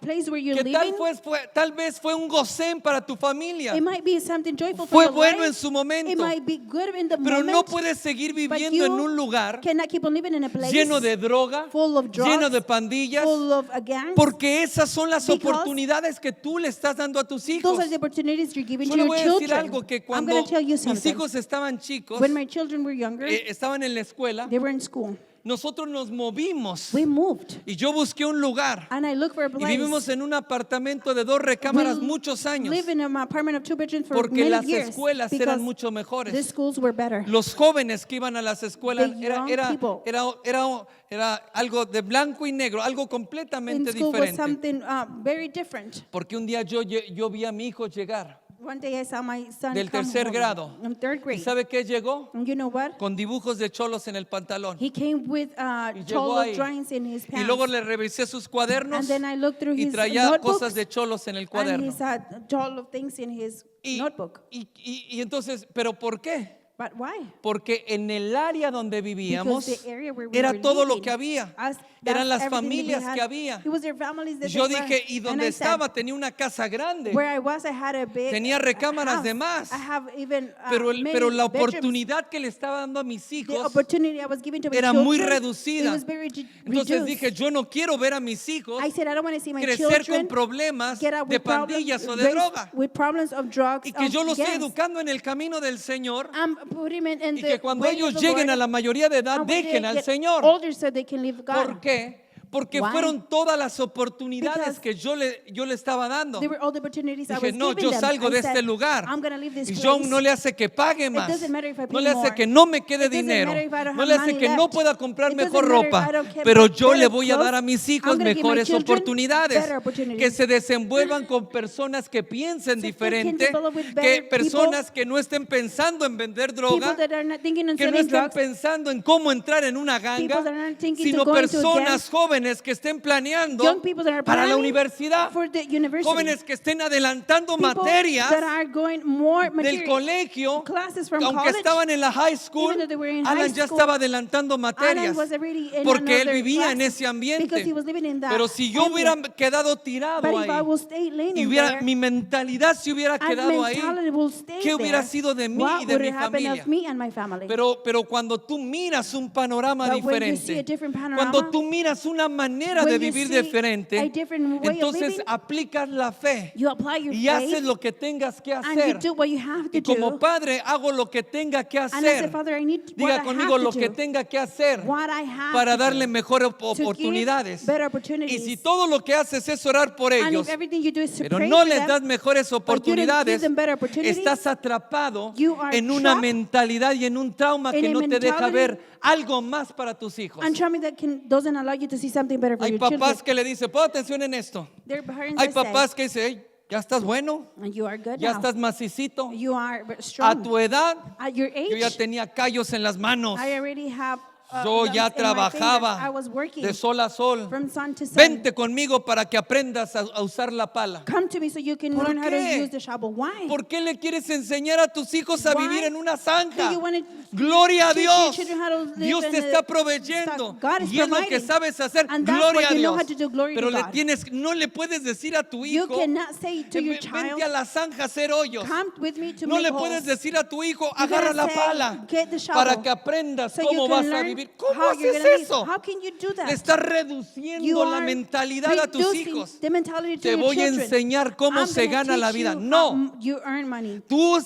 place where you're que tal, living, tal vez fue un gocén para tu familia, it might be something joyful fue for your bueno life. en su momento, It might be good in the pero moment, no puedes seguir but viviendo en you un lugar cannot keep on living in a place lleno de droga, full of drugs, lleno de pandillas, full of gangs, porque esas son las because oportunidades que tú le estás dando a tus hijos. those are the opportunities you're giving Yo to le your voy a decir children. algo que I'm cuando going to tell you mis something. hijos estaban chicos, When my children were younger, estaban en la escuela, they were in school. nosotros nos movimos we moved. y yo busqué un lugar And I looked for a y place. vivimos en un apartamento de 2 recámaras We muchos años live in an apartment of 2 bedrooms for porque many las years escuelas because eran mucho the mejores. schools were better. Los jóvenes que iban a las escuelas The young people. era algo de blanco y negro, algo In completamente school was diferente. something very different. Porque un día yo vi a mi hijo llegar One day I saw my son del come tercer home grado. in 3rd ¿Y grade. sabe qué llegó? And you know what? Con dibujos de cholos en el pantalón. He came with Y llegó cholo ahí. drawings in his Y pants. luego le revisé sus cuadernos And then I looked through y his traía notebooks, cosas de cholos en el and cuaderno. he had cholo things in his notebook. Y entonces, ¿pero por qué? But why? Porque en el área donde vivíamos Because the area where we era were todo lo living, que había. that's Eran las everything we familias had. que había. It was their families that Yo they dije, were. y And donde I said, estaba tenía una casa grande. where I was, I had a big Tenía recámaras house. de más. I have even Pero many la bedrooms. oportunidad que le estaba dando a mis The hijos opportunity I was giving to my era children, muy it reducida. was very Entonces reduced. dije, yo no quiero ver a mis hijos I said, I don't want to see my crecer children con problemas get out de with problems, pandillas o de raised droga. with problems of drugs, Y que yo los esté gangs. educando en el camino del Señor. I'm putting them in Y the que cuando way ellos of the lleguen Lord, a la mayoría de edad, and when they dejen al get Señor. older so they can live God. ¿Por qué? Porque Why? fueron todas las oportunidades Because que yo le estaba dando. There were all the opportunities I Dije, was no, giving yo them. salgo I de said, este lugar. I'm gonna leave this Y place. John no le hace que pague más. doesn't matter if I No pay le hace more. que no me quede It doesn't dinero. matter if I don't No have le hace money que no left. pueda comprar It mejor doesn't matter if ropa. I don't get Pero better yo le voy a clothes. dar a mis hijos I'm gonna give my mejores children oportunidades. better opportunities. Que se desenvuelvan con personas que piensen So they diferente. can develop with Que better personas que no estén pensando en vender droga. People that are not thinking of Que no selling estén drugs. pensando en cómo entrar en una ganga, People that are not thinking sino to go into a gang. personas jóvenes que estén planeando Young people that are para la planning universidad. for the university. Jóvenes que estén adelantando People materias that are going more del material colegio, classes from aunque college. estaban en la high school. Even though they were in Alan high ya school, estaba adelantando materias Alan was already in porque él another vivía en class ese ambiente. because he was living in that Pero si yo hubiera ambient. quedado tirado But if I ahí will stay laying y in hubiera, there, mi mentalidad se hubiera and quedado ahí, mentality will stay ¿qué hubiera there, sido de mí what y de would mi have happened familia? of me and my family? Pero cuando tú miras un panorama But when you see diferente, a different panorama, cuando tú miras una manera de when you vivir see diferente, a different way of entonces living, aplicas la fe you apply your y faith haces lo que tengas que and you hacer. do what you have to Y como do. padre hago lo que tenga que And as a hacer. father, I need what Diga I conmigo have lo to que do, tenga que hacer what I have para to darle do, mejores to give oportunidades. better Y opportunities. si todo lo que haces es orar por And ellos, if everything you do is to pero pray no for les them, das mejores but you don't give oportunidades, them better opportunities, estás atrapado you are en una trapped mentalidad y en un trauma in que a no te deja mentality ver algo más para tus hijos. and trauma that doesn't allow you to see something better for Hay your children. papás que le dicen, pon atención en esto. Their parents Hay that say, papás que dicen, "Hey, ya estás bueno, and you are good ya now. estás macicito. You are A strong. tu edad, At your yo ya age, tenía callos en las manos. I already have Yo lumps ya in my fingers. I trabajaba was working de sol a sol. from sun to sun. Vente conmigo para que aprendas a usar la pala. Come to me so you can ¿Por learn how to qué? use the shovel. Why? ¿Por qué le quieres enseñar a tus hijos a Why vivir en una do zanja? you want to Gloria a teach your Dios. children how to live Dios in te the está proveyendo God is y es lo que providing. sabes hacer. And that's Gloria what a you know Dios. how to do. Glory Pero to God. no le puedes decir a tu You hijo, cannot say to your Vente child, a la zanja a hacer hoyos. come with me to No make le holes. puedes decir a tu hijo, You're agarra gonna la say, pala "Get the shovel," para que aprendas so cómo you vas can a learn vivir. ¿Cómo how you're haces gonna live. eso? How can you do that? Le estás You reduciendo la are mentalidad a tus reducing hijos. the mentality to Te your voy a children. enseñar cómo I'm se gonna gana la teach vida. you No. how you earn money. Tú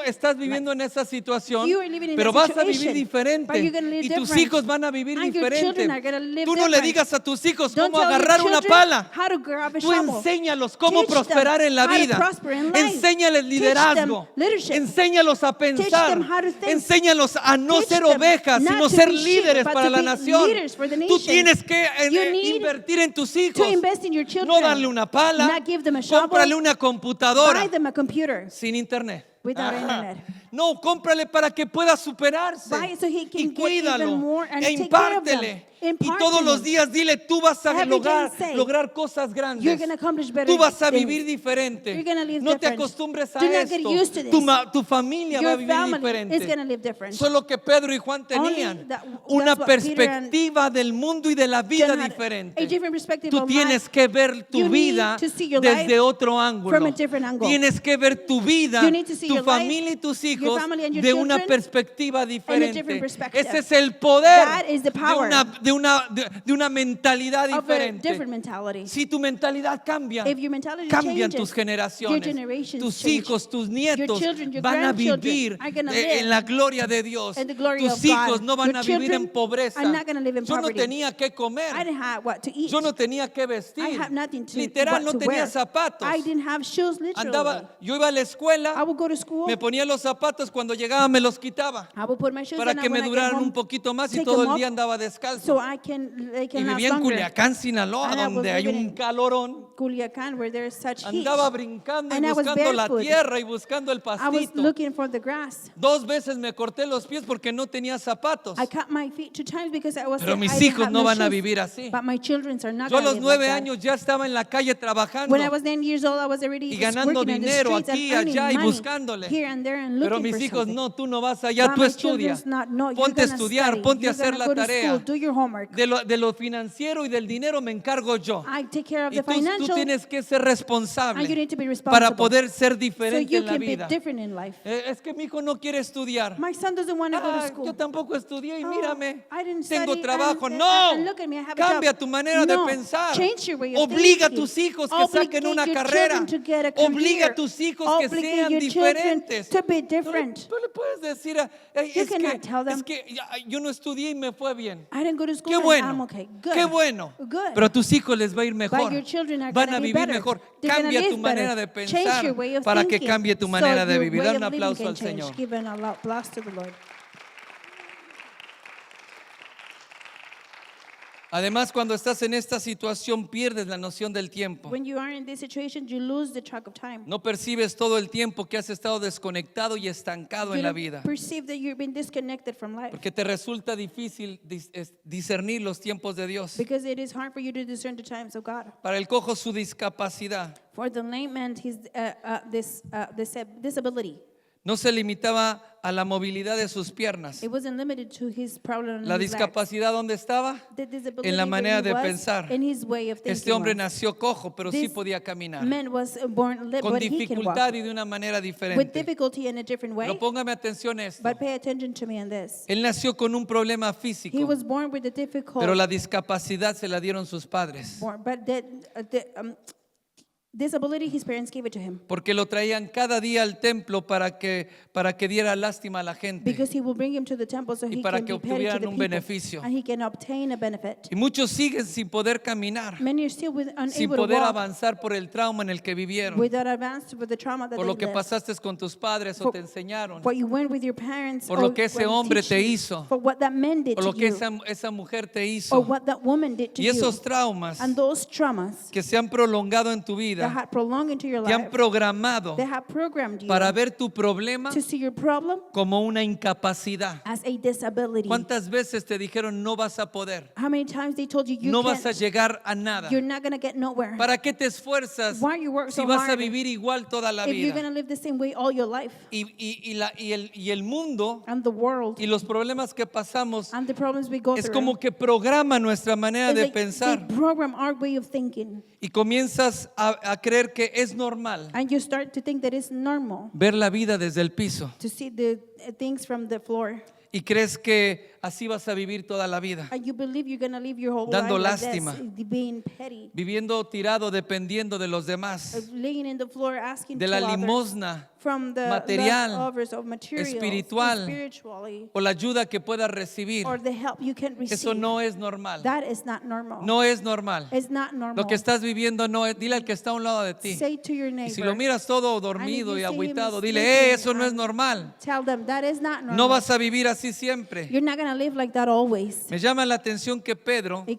estás viviendo en esa situación, You are living in pero that vas a vivir situation, diferente but you're gonna live y tus different. hijos van a vivir And your diferente. children are gonna live Tú no le different. digas a tus hijos Don't cómo tell your agarrar una children pala. how to grab a Tú shovel. enséñalos cómo Teach them prosperar en la how to vida. prosper in life. Enséñales Teach liderazgo. them leadership. Enséñalos a pensar. them how to think. Enséñalos a no Teach ser them ovejas, not sino to ser be sheep, líderes but para to la be nación. leaders for the Tú nation. tienes que You need invertir en tus To hijos. invest in your children. No darle una pala. Not give them a shovel. Cómprale una computadora Buy them a computer sin internet. without Ajá. internet. No, cómprale para que pueda superarse. Buy it so he can Y get cuídalo. even more and E take care of them. impártele. Y Impart todos to los him. días dile, tú vas a Every lograr, day say, lograr cosas You're grandes. going to accomplish better Tú vas a things. vivir diferente. You're gonna live No te different. acostumbres a Do not get esto. used to this. Tu familia va a Your vivir family is diferente. going to live different. Solo que Pedro y Juan Only tenían that's una what Peter and perspectiva del mundo y de la vida John had diferente. a different perspective Tú of tienes life. que ver tu You need vida to see your desde life otro ángulo. from a different angle. Tienes que ver tu vida You need to see see tu your familia y life, tus your hijos family and your de una children perspectiva different diferente. perspective. Ese es el poder That is the de power una mentalidad of a diferente. different mentality. Si tu mentalidad cambia, If your mentality cambian changes, tus your generaciones. generations Tus change. hijos, tus Your nietos children, your van a grandchildren vivir are gonna live en la gloria de Dios. in the glory Tus of hijos God. no van Your a vivir en children pobreza. are not gonna live in Yo no poverty. tenía que I comer. didn't have what to eat. Yo no tenía que I vestir. have nothing to, Literal, what no to tenía wear. zapatos. I didn't have shoes, literally. Yo iba a la I escuela, would go to school. me ponía los zapatos, cuando llegaba me los quitaba I would put my shoes para on que me when I get duraran home, un poquito más y take todo them el día off andaba so descalzo. they Y can last vivía en longer. Culiacán, Sinaloa, And I was donde hay living un in calorón. Culiacán, where there is such heat. Andaba brincando y And I was buscando la barefoot. tierra y buscando el I was pastito. looking for the grass. 2 veces me corté los pies porque no tenía zapatos. I cut my feet 2 times because I was Pero I mis didn't hijos have no van a shoes. vivir así. But my children are not Yo a going los to live 9 like that. años ya estaba en la calle trabajando. When I was 9 years old, I was already Y just ganando working on the dinero streets aquí, and earning allá y money buscándole. here and there and Pero looking mis for hijos something. no, tú no vas allá, But tú my estudia. children's not, no, you're Ponte a gonna estudiar, study. ponte a You're hacer gonna la go to tarea. school, do your homework. De lo financiero y del dinero me encargo yo. I take care of Y the tú financial, tienes que ser and you responsable need to be para responsible. poder ser So diferente you en la can be vida. different in life. Es que mi hijo no quiere estudiar. My son doesn't want to go to Yo school. tampoco estudié y Oh, mírame, I didn't tengo study trabajo. and No, look at me, I have a cambia job. tu manera de No, pensar. change your way of Obliga a thinking. tus hijos que Obligate saquen una your carrera. children to get a career. Obliga a tus hijos que Obligate sean your children diferentes. to be Tú different. le puedes decir, You cannot tell them, es que yo no estudié y me fue bien. I didn't go to school Qué and bueno, I'm okay. Good. qué bueno. Good. Pero a tus hijos les va a ir mejor. But your children are Van gonna a be vivir better. mejor. They're gonna Cambia live tu manera de better. Change your way pensar of para que thinking. cambie tu So manera de your vivir. way Dar of un living aplauso can al change. Señor. Give an applause to the Lord. Además, cuando estás en esta situación, pierdes la noción del tiempo. When you are in this situation, you lose the track of time. No percibes todo el tiempo que has estado desconectado y estancado You en la don't vida. perceive that you've been disconnected from life. Porque te resulta difícil discernir los tiempos de Dios. Because it is hard for you to discern the times of God. Para el cojo, su discapacidad For the lame man, his disability. no se limitaba a la movilidad de sus piernas. It wasn't limited to his problem. La discapacidad, ¿dónde estaba? The disability En la manera where he de was, pensar. in his way of thinking. Este hombre was. nació cojo, pero sí This podía caminar. Man was born Con but he can dificultad walk. y de una manera With diferente. difficulty in a different way. Pero póngame atención a esto. But pay attention to me on this. Él nació con un problema He físico, was born with a difficult. pero la discapacidad se la dieron sus padres. But disability, his parents gave it to him. Porque lo traían cada día al templo para que diera lástima a la gente. Because he will bring him to the temple so Y he para can que be petty to obtuvieran the un people. beneficio. And he can obtain a benefit. Y muchos siguen sin poder caminar, Many are still sin unable to poder walk avanzar por el trauma en el que vivieron, without advance with the trauma that por they lo que lived. pasaste con tus padres o For- te enseñaron, What you went with your parents, por or lo que ese what hombre teach te you, hizo, for what that man did o lo to que you, esa mujer te or hizo. what that woman did to Y you. esos traumas And those traumas que se han prolongado en tu that vida, had prolonged into your te han life, programado they have programmed you para ver tu problema to see your problem como una incapacidad. as a disability. ¿Cuántas veces te dijeron no vas a poder? How many times they told you No vas a can't, llegar a nada. you're not going to get nowhere. ¿Para qué te esfuerzas Why you work si so vas a hard vivir igual toda la if you're going vida? to live the same way all your life? Y el mundo And the world y los problemas que pasamos and the problems we go es through. como que programa nuestra manera It's de like pensar they program our way of thinking. y comienzas a creer que es normal And you start to think that it's normal ver la vida desde el piso to see the things from the floor. y crees que así vas a vivir toda la vida, And you believe you're going to live your whole Dando life lástima. like this, being petty, viviendo tirado dependiendo de los demás, laying in the floor asking de to la others limosna from the material, leftovers of materials, espiritual, spiritually, o la ayuda que puedas recibir. or the help you can receive. Eso no es normal. That is not normal. No es normal. It's not normal. Lo que estás viviendo no es. Dile al que está a un lado de ti. Say to your Y neighbor, si lo miras todo dormido And y if you see him agüitado, dile, sleeping, eso no es normal. tell them that is not normal. No vas a vivir así siempre. You're not going to live like that always. Me llama la atención que Pedro It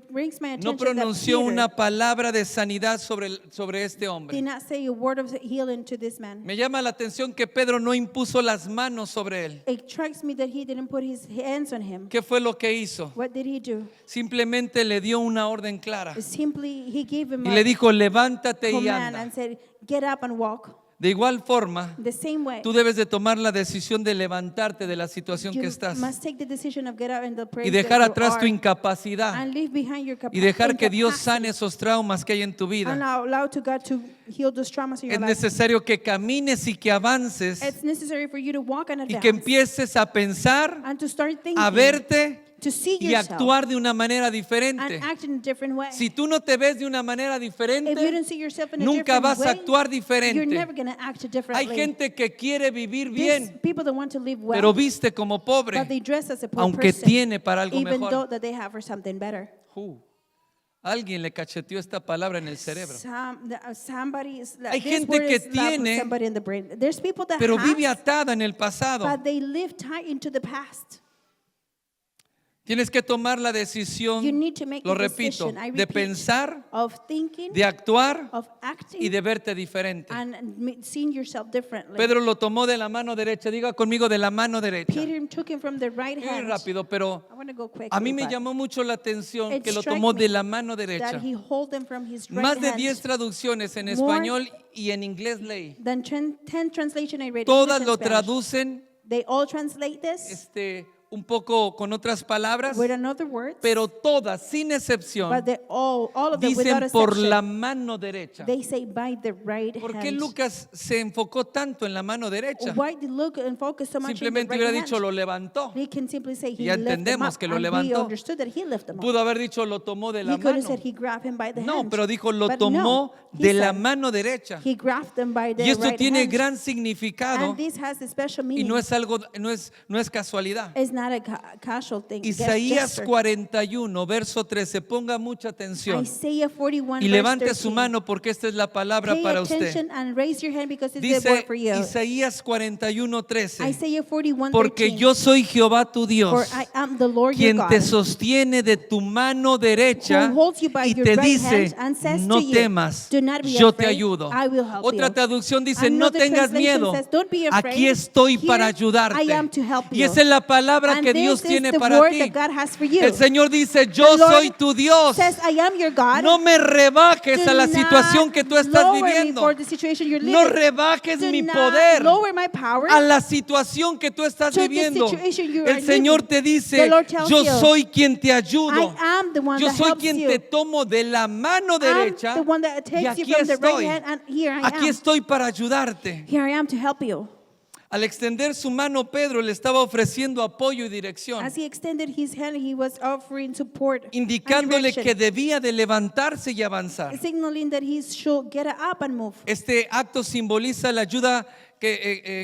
brings my no attention pronunció that Peter una palabra de sanidad sobre este did hombre. not say a word of healing to this man. Me llama la atención que Pedro no impuso las manos sobre él. It strikes me that he didn't put his hands on him. ¿Qué fue lo que hizo? What did he do? Simplemente le dio una orden clara Simply, he gave him y a le dijo, levántate y command anda. and said, get up and walk. De igual forma, The same way, tú debes de tomar la decisión de levantarte de la situación you que estás must take the decision of get out in the place y dejar that you atrás tu are incapacidad and leave behind your y dejar que Dios incapacity sane esos traumas que hay en tu and vida. allow to God to heal those traumas in Es your life. necesario que camines y que avances It's necessary for you to walk and y que advance empieces a pensar, and to start thinking, a verte to see y yourself actuar de una manera and diferente. act in a different way. Si tú no te ves de una manera If you diferente, don't see yourself in a nunca different vas a way, actuar you're diferente. never going to act differently. Hay gente que quiere vivir There's bien, people that want to live well, pero viste como but pobre, they dress as a poor aunque person, tiene para algo even mejor. though that they have for something better. Alguien le cacheteó esta palabra en el cerebro. Hay gente que tiene, somebody in the brain. There's people that Pero have, vive atada en el pasado. but they live tied into the past. Tienes que tomar la You decisión, need to make lo the repito, decision, I de repeat, pensar, of thinking, de actuar of acting, y de verte diferente. and seeing yourself differently. Pedro lo tomó de la mano derecha. Diga conmigo, de la mano derecha. Peter took him from the right Muy hand. rápido, pero I want to go quickly, a mí me but llamó mucho la atención it que lo struck tomó me de la mano derecha. that he hold them from his right Más de hand. 10 traducciones en More español y en inglés leí. Than 10 translation I read. Todas English lo and Spanish. traducen They all translate this un poco con otras palabras, with another words, pero todas, sin excepción, but they all of them dicen without por exception, la mano derecha. they say by the right ¿Por qué hand. Lucas se enfocó tanto en la mano derecha? Why did Luke and focus so much on the Simplemente right hubiera hand? dicho lo levantó. He can simply say he Ya lifted them entendemos up, que lo and we levantó. understood that he lifted them up. Pudo haber dicho lo tomó de la He could have mano. said he grabbed him by the No, hand. pero dijo lo But tomó no, he de la said mano derecha. he grabbed them by the Y esto right tiene hand. gran significado And this has a special y meaning. no es algo, no es casualidad. It's not a casual thing. Isaías gesture. 41, verso 13, ponga mucha atención Isaiah 41 y verse levante 13. su mano porque esta es la palabra Pay para usted. attention and raise your hand because it's the word Dice for you. Isaías 41, 13, Isaiah 41 porque 13. yo soy Jehová tu For Dios, I am the Lord your quien God, te sostiene de tu mano derecha who holds you by y your te right dice, hand and says no to you, temas, do not be yo te afraid, ayudo. I will help Otra you. traducción dice, no Another tengas translation miedo, says, don't be afraid. aquí estoy Here para I ayudarte. am to help Y you. esa es la palabra And que this Dios is tiene the para word ti. that God has for you. El Señor dice, yo The Lord soy tu Dios. says, I am your God. No me rebajes Do a la not situación que tú estás lower me viviendo. for the situation you're No living. rebajes Do mi not poder lower my power a la situación que tú estás to the viviendo. situation you are El Señor living. te dice, The Lord tells yo you, soy quien te ayudo. I am the one Yo that soy helps quien you. te tomo de la mano I'm derecha the one that y takes you aquí from the right estoy. hand, and here I Aquí am. estoy para ayudarte. Here I am to help you. Al extender su mano, Pedro le estaba ofreciendo apoyo y dirección, As he extended his hand, he was offering support and indicándole direction, que debía de levantarse y avanzar. signaling that he should get up and move. Este acto simboliza la ayuda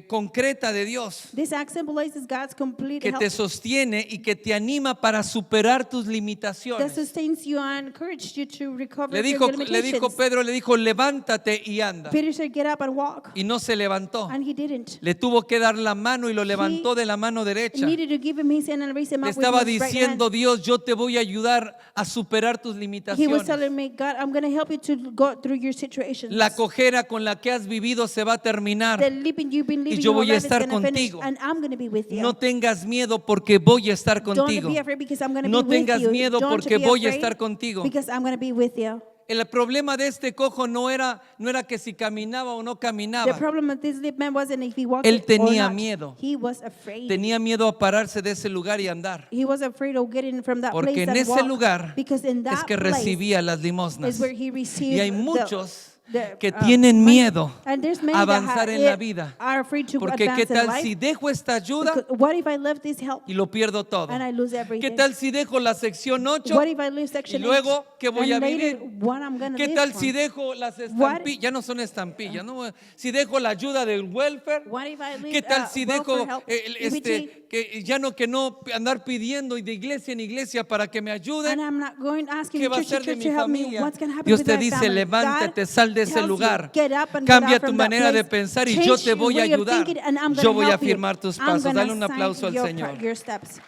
concreta de Dios, This act symbolizes God's complete que help te sostiene y que te anima para superar tus that limitaciones. sustains you and encourages you to recover Le from dijo your limitations. Pedro, le dijo, levántate y anda. Peter said, get up and walk. Y no se levantó. And he didn't. Le tuvo que dar la mano y lo levantó de la mano derecha. Needed to give him his hand and raise him Le up with estaba his right diciendo, hand. Dios, yo te voy a ayudar a superar tus He was limitaciones. telling me, God, I'm going to help you to go through your situations. La cojera con la que has vivido se va a terminar. The living you've been living yo your voy a life is estar gonna finish, contigo. and I'm going to be with you. No tengas miedo porque voy a estar contigo. Don't be afraid because I'm going to No be with tengas you. miedo Don't porque be voy a afraid estar contigo. because I'm going to be with you. El problema de este cojo no era que si caminaba o no The caminaba. problem with this man wasn't if he walked Él tenía or not. miedo. He was afraid. Tenía miedo a pararse de ese lugar y andar. He was afraid of getting from that Porque place en and ese walk. lugar Because in es that que place recibía las limosnas. is where he received Y hay the- muchos the, que tienen money. miedo And there's many a that avanzar have- en la vida. are afraid to Porque advance qué tal in life. si dejo esta ayuda Because what if I left this help y lo pierdo todo. and I lose ¿Qué everything? tal si dejo la sección 8? What if I lose section Y luego, 8? ¿qué voy and a later, vivir? what I'm gonna ¿Qué live tal for? si dejo las What- estampillas? Ya no son estampillas, ¿no? Si dejo la ayuda del welfare. What if I leave, ¿Qué tal si dejo welfare help, EBT, que no andar pidiendo de iglesia en iglesia para que me ayuden? and I'm not going asking ¿Qué the va a church to hacer de church mi to help me? familia? What's going to happen Dios with te my dice, family? levántate, God sal de ese tells you, lugar. get up and Cambia get out tu from that manera de place. pensar y Change yo te your voy a way of ayudar. thinking, and I'm Yo gonna voy a help you. firmar tus I'm pasos. gonna Dale un sign aplauso al your Señor. your steps.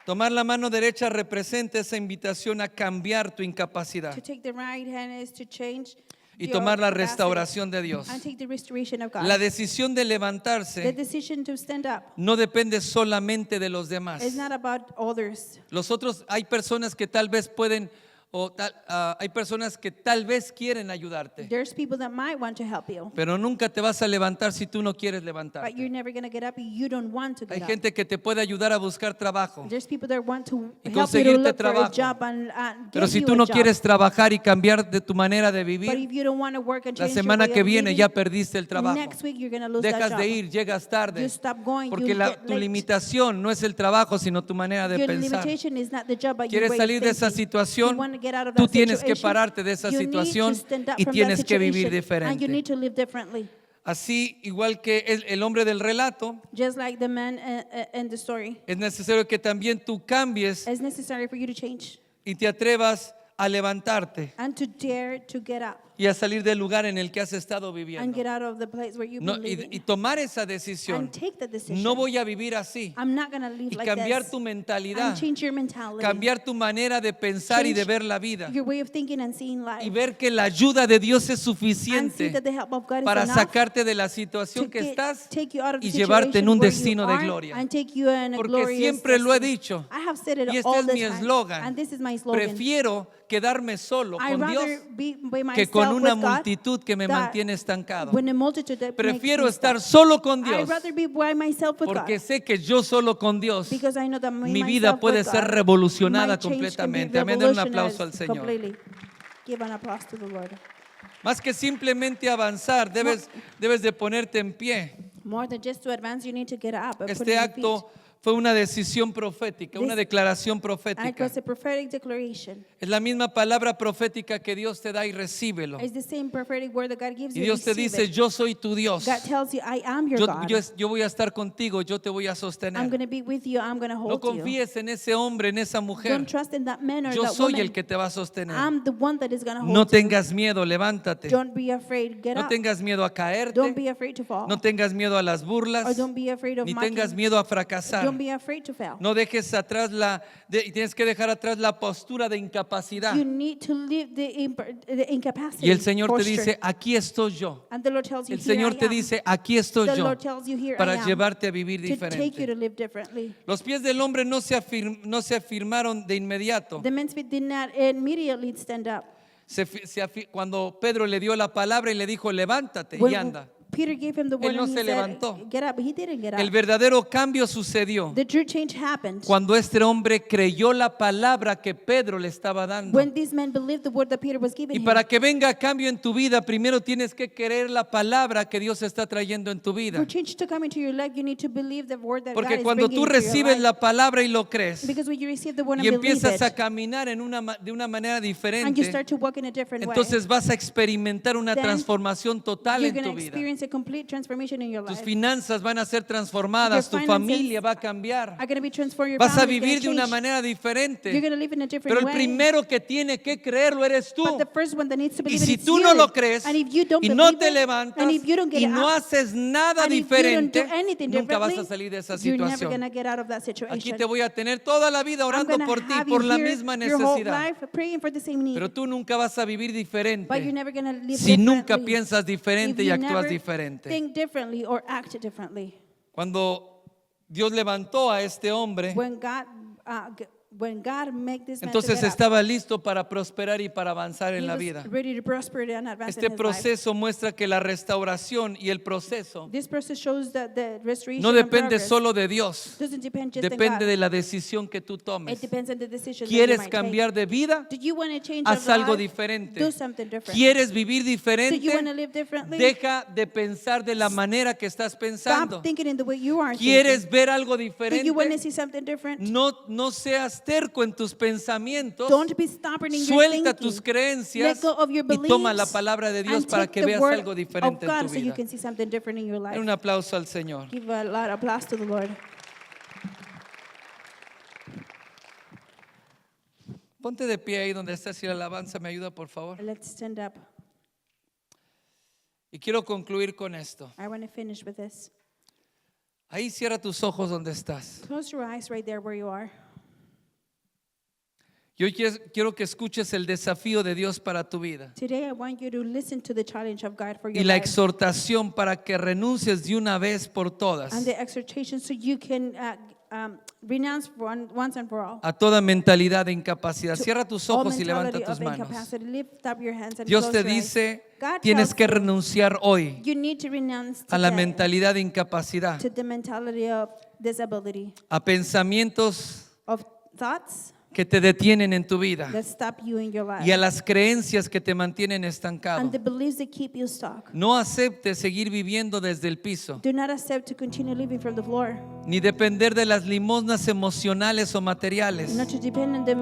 Tomar la mano derecha representa esa invitación a cambiar tu incapacidad To take the right hand is to change y your tomar la capacity restauración de Dios. and take the restoration of God. La decisión de The levantarse decision to stand up no depende solamente de los demás. is not about others. Hay personas que tal vez pueden hay personas que tal vez quieren ayudarte, There's people that might want to help you, pero nunca te vas a levantar si tú no quieres but you're levantarte. never going to get up if you don't want to Hay get up. gente que te puede ayudar a buscar trabajo, There's people that want to y help you to conseguirte look for a trabajo. job and pero get si you tú a no job. quieres trabajar y cambiar de tu manera de But vivir, if you don't want to work and la change your semana way que of viene living, ya perdiste el trabajo. next week you're going to lose that Dejas job. de ir, llegas tarde, You stop going, porque you get tu late. limitación no es el trabajo, sino tu manera de Your pensar. limitation is not the job, but your ¿Quieres way of salir de esa thinking. situación? You want to get out of Tú that tienes que situation, pararte de esa you need to situación stand up y from that tienes que vivir situation, and you need diferente. to live differently. Así, igual que el hombre del relato, Just like the man in the story, es necesario que también tú cambies it's necessary for you to change y te atrevas a levantarte and to dare to get up y a salir del lugar en el que has estado and viviendo. get out of the place where you've No, been y living tomar esa decisión. and take the decision. No voy a vivir así. I'm not going to live Y like cambiar this. tu And mentalidad, change your mentality, cambiar tu manera de pensar y de Change ver la vida. your way of thinking and seeing Y life, ver que la ayuda de Dios es and see suficiente that the help of God is para enough sacarte de la to situación que estás take you out of the y llevarte en situation un where you destino de are gloria. and take you in a Porque glorious siempre lo he destiny. dicho, I have said it y este all es the mi time, eslogan. and this is my slogan. Prefiero quedarme solo I'd con Dios rather be by que myself con una with God multitud que me than mantiene estancado. when a multitude that makes Prefiero me estar stop. solo con I'd Dios rather be by myself with porque God, sé que yo solo con Dios because I know that me, mi vida myself puede with ser God, revolucionada my change can be completamente. Amén, den un revolutionized aplauso al Señor. completely. Give an applause to the Lord. Más que simplemente avanzar, debes de ponerte en pie. More than just to advance, you need to get up and put Este in your acto fue una decisión profética, una This- declaración feet. And it profética. was a prophetic declaration. Es la misma palabra profética que Dios te da y recíbelo. It's the same prophetic word that God gives Y you. Dios te Receive dice, it. yo soy tu Dios. God tells you, I am your Yo, God. yo voy a estar contigo, yo te voy a I'm sostener. going to be with you. I'm going to No hold you. confíes en ese hombre, en esa mujer. Don't trust in that man or Yo that soy woman. el que te va a sostener. I'm the one that is going to hold No you. tengas miedo, levántate. Don't be afraid. Get No up. tengas miedo a Don't caerte. be afraid to fall. No tengas miedo a las Or burlas. don't be afraid of Ni mocking. tengas miedo a fracasar. Don't be afraid to fail. No dejes atrás y tienes que dejar atrás la postura de incapacidad. You need to leave the incapacity Y el Señor te posture. dice, aquí estoy yo. And the Lord tells you, El "Here Señor I te am." dice, aquí estoy The yo, Lord tells you, "Here I para am," llevarte a vivir to take you diferente. to live differently. Los pies del hombre no se afirmaron de inmediato. The men's feet did not immediately stand up. Cuando Pedro le dio la palabra y le dijo, levántate y When anda. Peter gave him the word Él no and he se said, levantó. get up. He didn't get El up. verdadero cambio sucedió The true change happened cuando este hombre creyó la palabra que Pedro le estaba dando. when this man believed the word that Peter was giving Y him. para que venga cambio en tu vida, primero tienes que creer la palabra que Dios está trayendo en tu For vida. change to come into your life, you need to believe the word that God Porque is cuando bringing tú into your recibes life. la palabra y lo crees Because when you receive the word y and believe empiezas a it, caminar de una manera and you diferente, start to walk in a different way, entonces vas a experimentar una Then transformación total you're en going tu to vida. experience a complete transformation in your Tus life. finanzas van a ser transformadas, tu Your familia finances va a cambiar. Are going to be transformed. Your Vas a family is vivir de gonna una change. manera You're diferente. going to live in a different Pero el way. primero que tiene que creerlo eres tú. But the first one that needs to Y believe si it is tú you. no lo crees And if you don't y no believe te it, levantas and if you don't get y no up, haces nada and if you don't diferente, do anything nunca vas a differently, salir de esa you're never situación. going to get out of that situation. Aquí te voy a tener toda la vida I'm orando gonna por ti, have por you la here misma your whole necesidad. life praying for the same need. Pero tú nunca vas a vivir But you're diferente never going to live si nunca differently piensas diferente if y you actúas never diferente. think differently or act differently. Cuando Dios levantó a este hombre, When God made this man to entonces get up, estaba listo para prosperar y para avanzar en he la was vida. ready to prosper and advance Este in his life. proceso muestra que la restauración y el proceso This process shows that the restoration no and depende progress solo de Dios, doesn't depend just on depende God. de la decisión que tú It tomes. depends on the decisions that you ¿Quieres might cambiar de vida? take. Do you want to change Haz your algo life? diferente. Do something different. ¿Quieres vivir Do you want to diferente? live differently? Deja de pensar de la manera que estás pensando. Stop thinking in the way you are ¿Quieres ver algo thinking. Do you want to diferente? see something different? No seas terco en tus pensamientos. Don't be stubborn in your Suelta thinking. tus creencias Let go of your y toma beliefs la palabra de Dios and para take que the veas word algo diferente of en God tu so you vida. can see something different in your life. Den un aplauso al Señor. Give a loud applause to the Lord. Ponte de pie ahí donde estás y la alabanza me ayuda, por favor. Let's stand up. Y quiero concluir con esto. I want to finish with this. Ahí cierra tus ojos donde estás. Close your eyes right there where you are. Yo quiero que escuches el desafío de Dios para tu vida Today I want you to listen to the challenge of God for y your la life. exhortación para que renuncies de una vez por todas And the exhortation so you can renounce once and for all. a toda mentalidad de incapacidad. To Cierra tus all ojos y levanta mentality tus of manos. incapacity. Lift up your hands and Dios close te your eyes. dice, God tienes tells que you, renunciar hoy you need to renounce a la today mentalidad de incapacidad, to the mentality of disability, a pensamientos of thoughts que te detienen en tu vida that stop you in your life, y a las creencias que te mantienen and estancado. the beliefs that keep you stuck. No aceptes seguir viviendo desde el piso, Do not accept to continue living from the floor, ni depender de las limosnas emocionales o materiales not to depend on the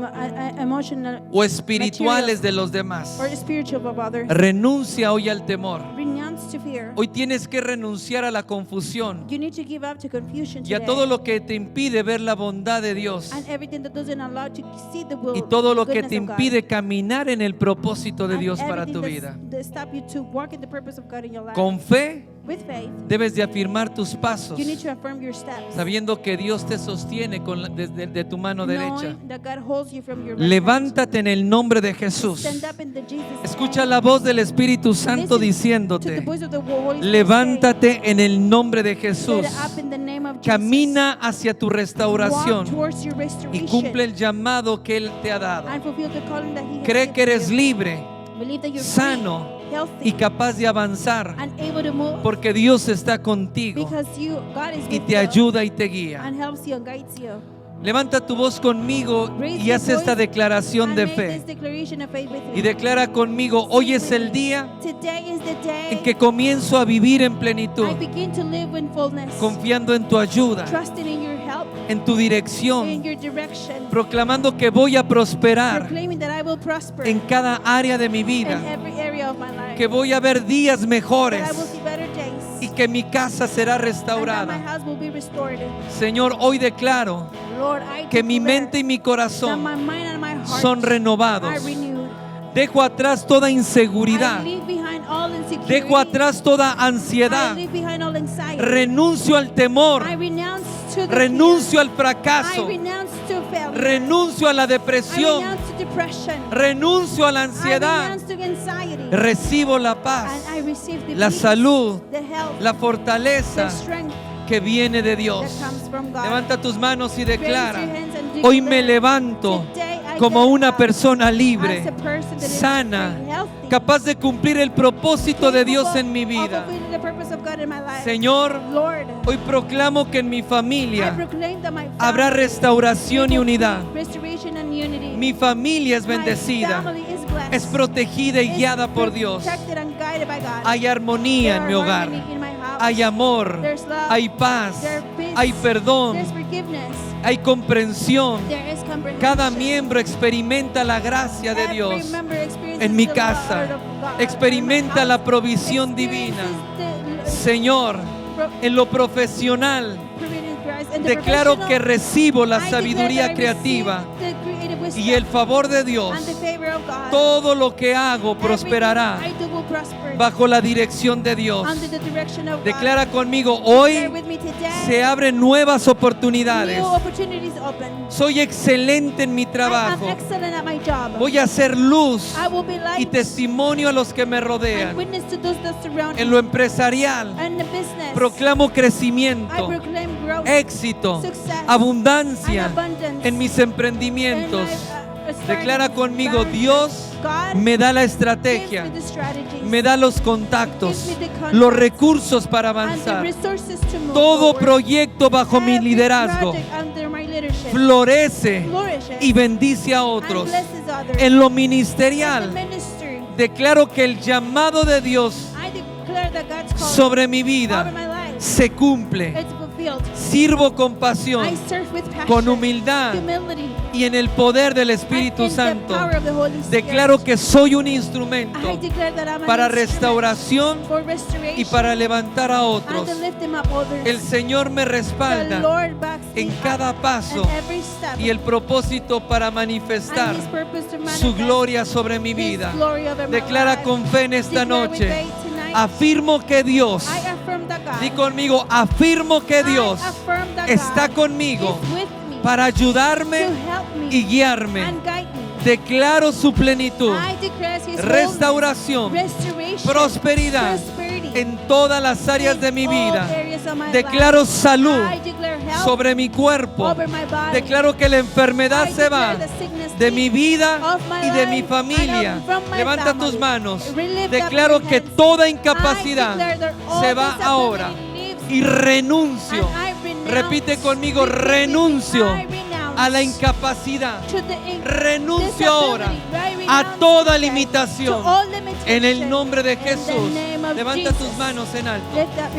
emotional o espirituales de los demás. or spiritual of others. Renuncia hoy al temor. Renounce to fear. Hoy tienes que renunciar a la confusión You need to give up to confusion y a today, todo lo que te impide ver la bondad de Dios and everything that doesn't allow to see the will, y todo lo que goodness te of God. impide caminar en el propósito de And Dios para everything tu that's- vida. that stop you to walk in the purpose of God in your life. Con fe With faith, debes de afirmar tus pasos, you need to affirm your steps, sabiendo que Dios te sostiene desde de tu mano derecha. knowing that God holds you from your right Levántate en el nombre de hand. Jesús. Stand up in the Jesus Escucha name. la voz del Espíritu Santo Listen to the diciéndote, voice of the Holy Spirit levántate en el nombre de saying, Jesús. "Stand up in the name of Jesus. Camina hacia tu Walk restauración towards your y restoration cumple el llamado que Él te ha dado. and fulfill the calling that He has Cree given que eres you. libre, Believe that you're sano free, healthy, y capaz de avanzar, and able to move porque Dios está contigo because God is y with te you ayuda y te guía. and helps you and guides you. Levanta tu voz conmigo Raise y your haz esta voice declaración and de make fe. this declaration of faith with me. Y declara conmigo, hoy es el día Today is the day en que comienzo a vivir en plenitud, I begin to live in fullness, confiando en tu ayuda, trusting in your help, en tu in dirección, your direction, proclamando que voy a prosperar proclaiming that I will prosper en cada área de mi in vida, every area of my life, que voy a ver días that mejores I will see better days, y que mi casa será and that my restaurada. house will be restored. Señor, hoy declaro Lord, I que mi declare mente y mi that corazón my mind and my heart son are renovados. renewed. Dejo atrás toda I inseguridad. leave behind all insecurity. Dejo atrás toda I ansiedad. leave behind all anxiety. Renuncio al temor. I renounce to the Renuncio fear. al fracaso. I renounce to failure. Renuncio a la I depresión. renounce to depression. Renuncio a la I ansiedad. renounce to anxiety. Recibo la paz, And I receive the la peace, salud, the health, la the fortaleza strength que viene de that Dios. comes from God. Levanta tus manos y Raise your declara, hands and hoy declare, me levanto "Today I como get una up persona as libre, a person that is sana, free, healthy, capaz de cumplir el propósito de Dios capable en mi of vida. fulfilling the purpose of God in my life." Señor, Lord, hoy proclamo que en mi I familia proclaim that my habrá family restauración y will unidad. be restoration and unity. Mi familia es My bendecida, family is blessed. es protegida y Is guiada por Dios. protected and guided by God. Hay armonía en There mi are hogar, harmony in my house. hay amor, There's love. hay paz, There's peace. hay perdón, There's forgiveness. hay comprensión. There is comprehension. Cada miembro experimenta la gracia de Every Dios member experiences en mi the casa, Lord of God. experimenta In my la house, provisión divina. experiences the Señor, en lo profesional, provision of Christ. In the declaro professional, que recibo la I declare that I sabiduría receive creativa the creative wisdom y el favor de Dios. and the favor of God. Todo lo que hago Everything prosperará I do will prosper bajo la dirección de Dios. under the direction of Declara God. conmigo, Declare hoy with me today, se abren nuevas oportunidades. new opportunities open. Soy excelente en mi I am trabajo. excellent at my job. Voy a ser luz I will be light y testimonio a los que me and rodean. witness to those that surround En me. lo empresarial, And the business, proclamo I crecimiento, proclaim growth, éxito, success, abundancia and abundance en mis emprendimientos. in my, Declara strategies, conmigo, balances. Dios God me da la gives estrategia, me the strategies me da los contactos, Gives me the contacts los recursos para and the avanzar. resources to move Todo forward. proyecto bajo mi Every liderazgo project under my leadership florece flourishes y bendice a and otros. blesses others. En lo In the ministerial, ministry, declaro que el llamado de Dios I declare that God's call sobre mi over vida my life se cumple. it's fulfilled. Sirvo con pasión, I serve with passion, con humildad humility, y en el poder del and Espíritu in the Santo. power of the Holy Spirit. Declaro que soy un I instrumento declare that I'm an para instrument restauración for restoration y para levantar a and otros. to lift them up others. El Señor me The respalda Lord backs en me cada up paso in every step y el propósito para and manifestar His purpose to su manifest gloria sobre mi His vida. glory over my Declara life. con fe en esta Declare with noche. faith tonight, Afirmo que Dios, I affirm that God, di conmigo, afirmo que Dios I affirm that está God conmigo is with me para to ayudarme help me y guiarme. and guide me. Declaro su plenitud, I declare His restauración, wholeness, restoration, prosperidad prosperity en todas las áreas de mi in all vida. areas of my Declaro life. salud, I declare health, sobre mi cuerpo. over my body. Declaro que la enfermedad I se va declare the sickness de mi vida of my y de mi life familia. and from my Levanta family. tus manos. Lift up Declaro your que hands. toda I incapacidad declare that all se va disability ahora. leaves Y renuncio. and I renounce. Repite conmigo, Repeat with me. renuncio I renounce a la incapacidad. to the Renuncio ahora disability. I a renounce toda today limitación. to all limitation. En el nombre de In the Jesús. name of Levanta tus Jesus. manos en alto. Lift up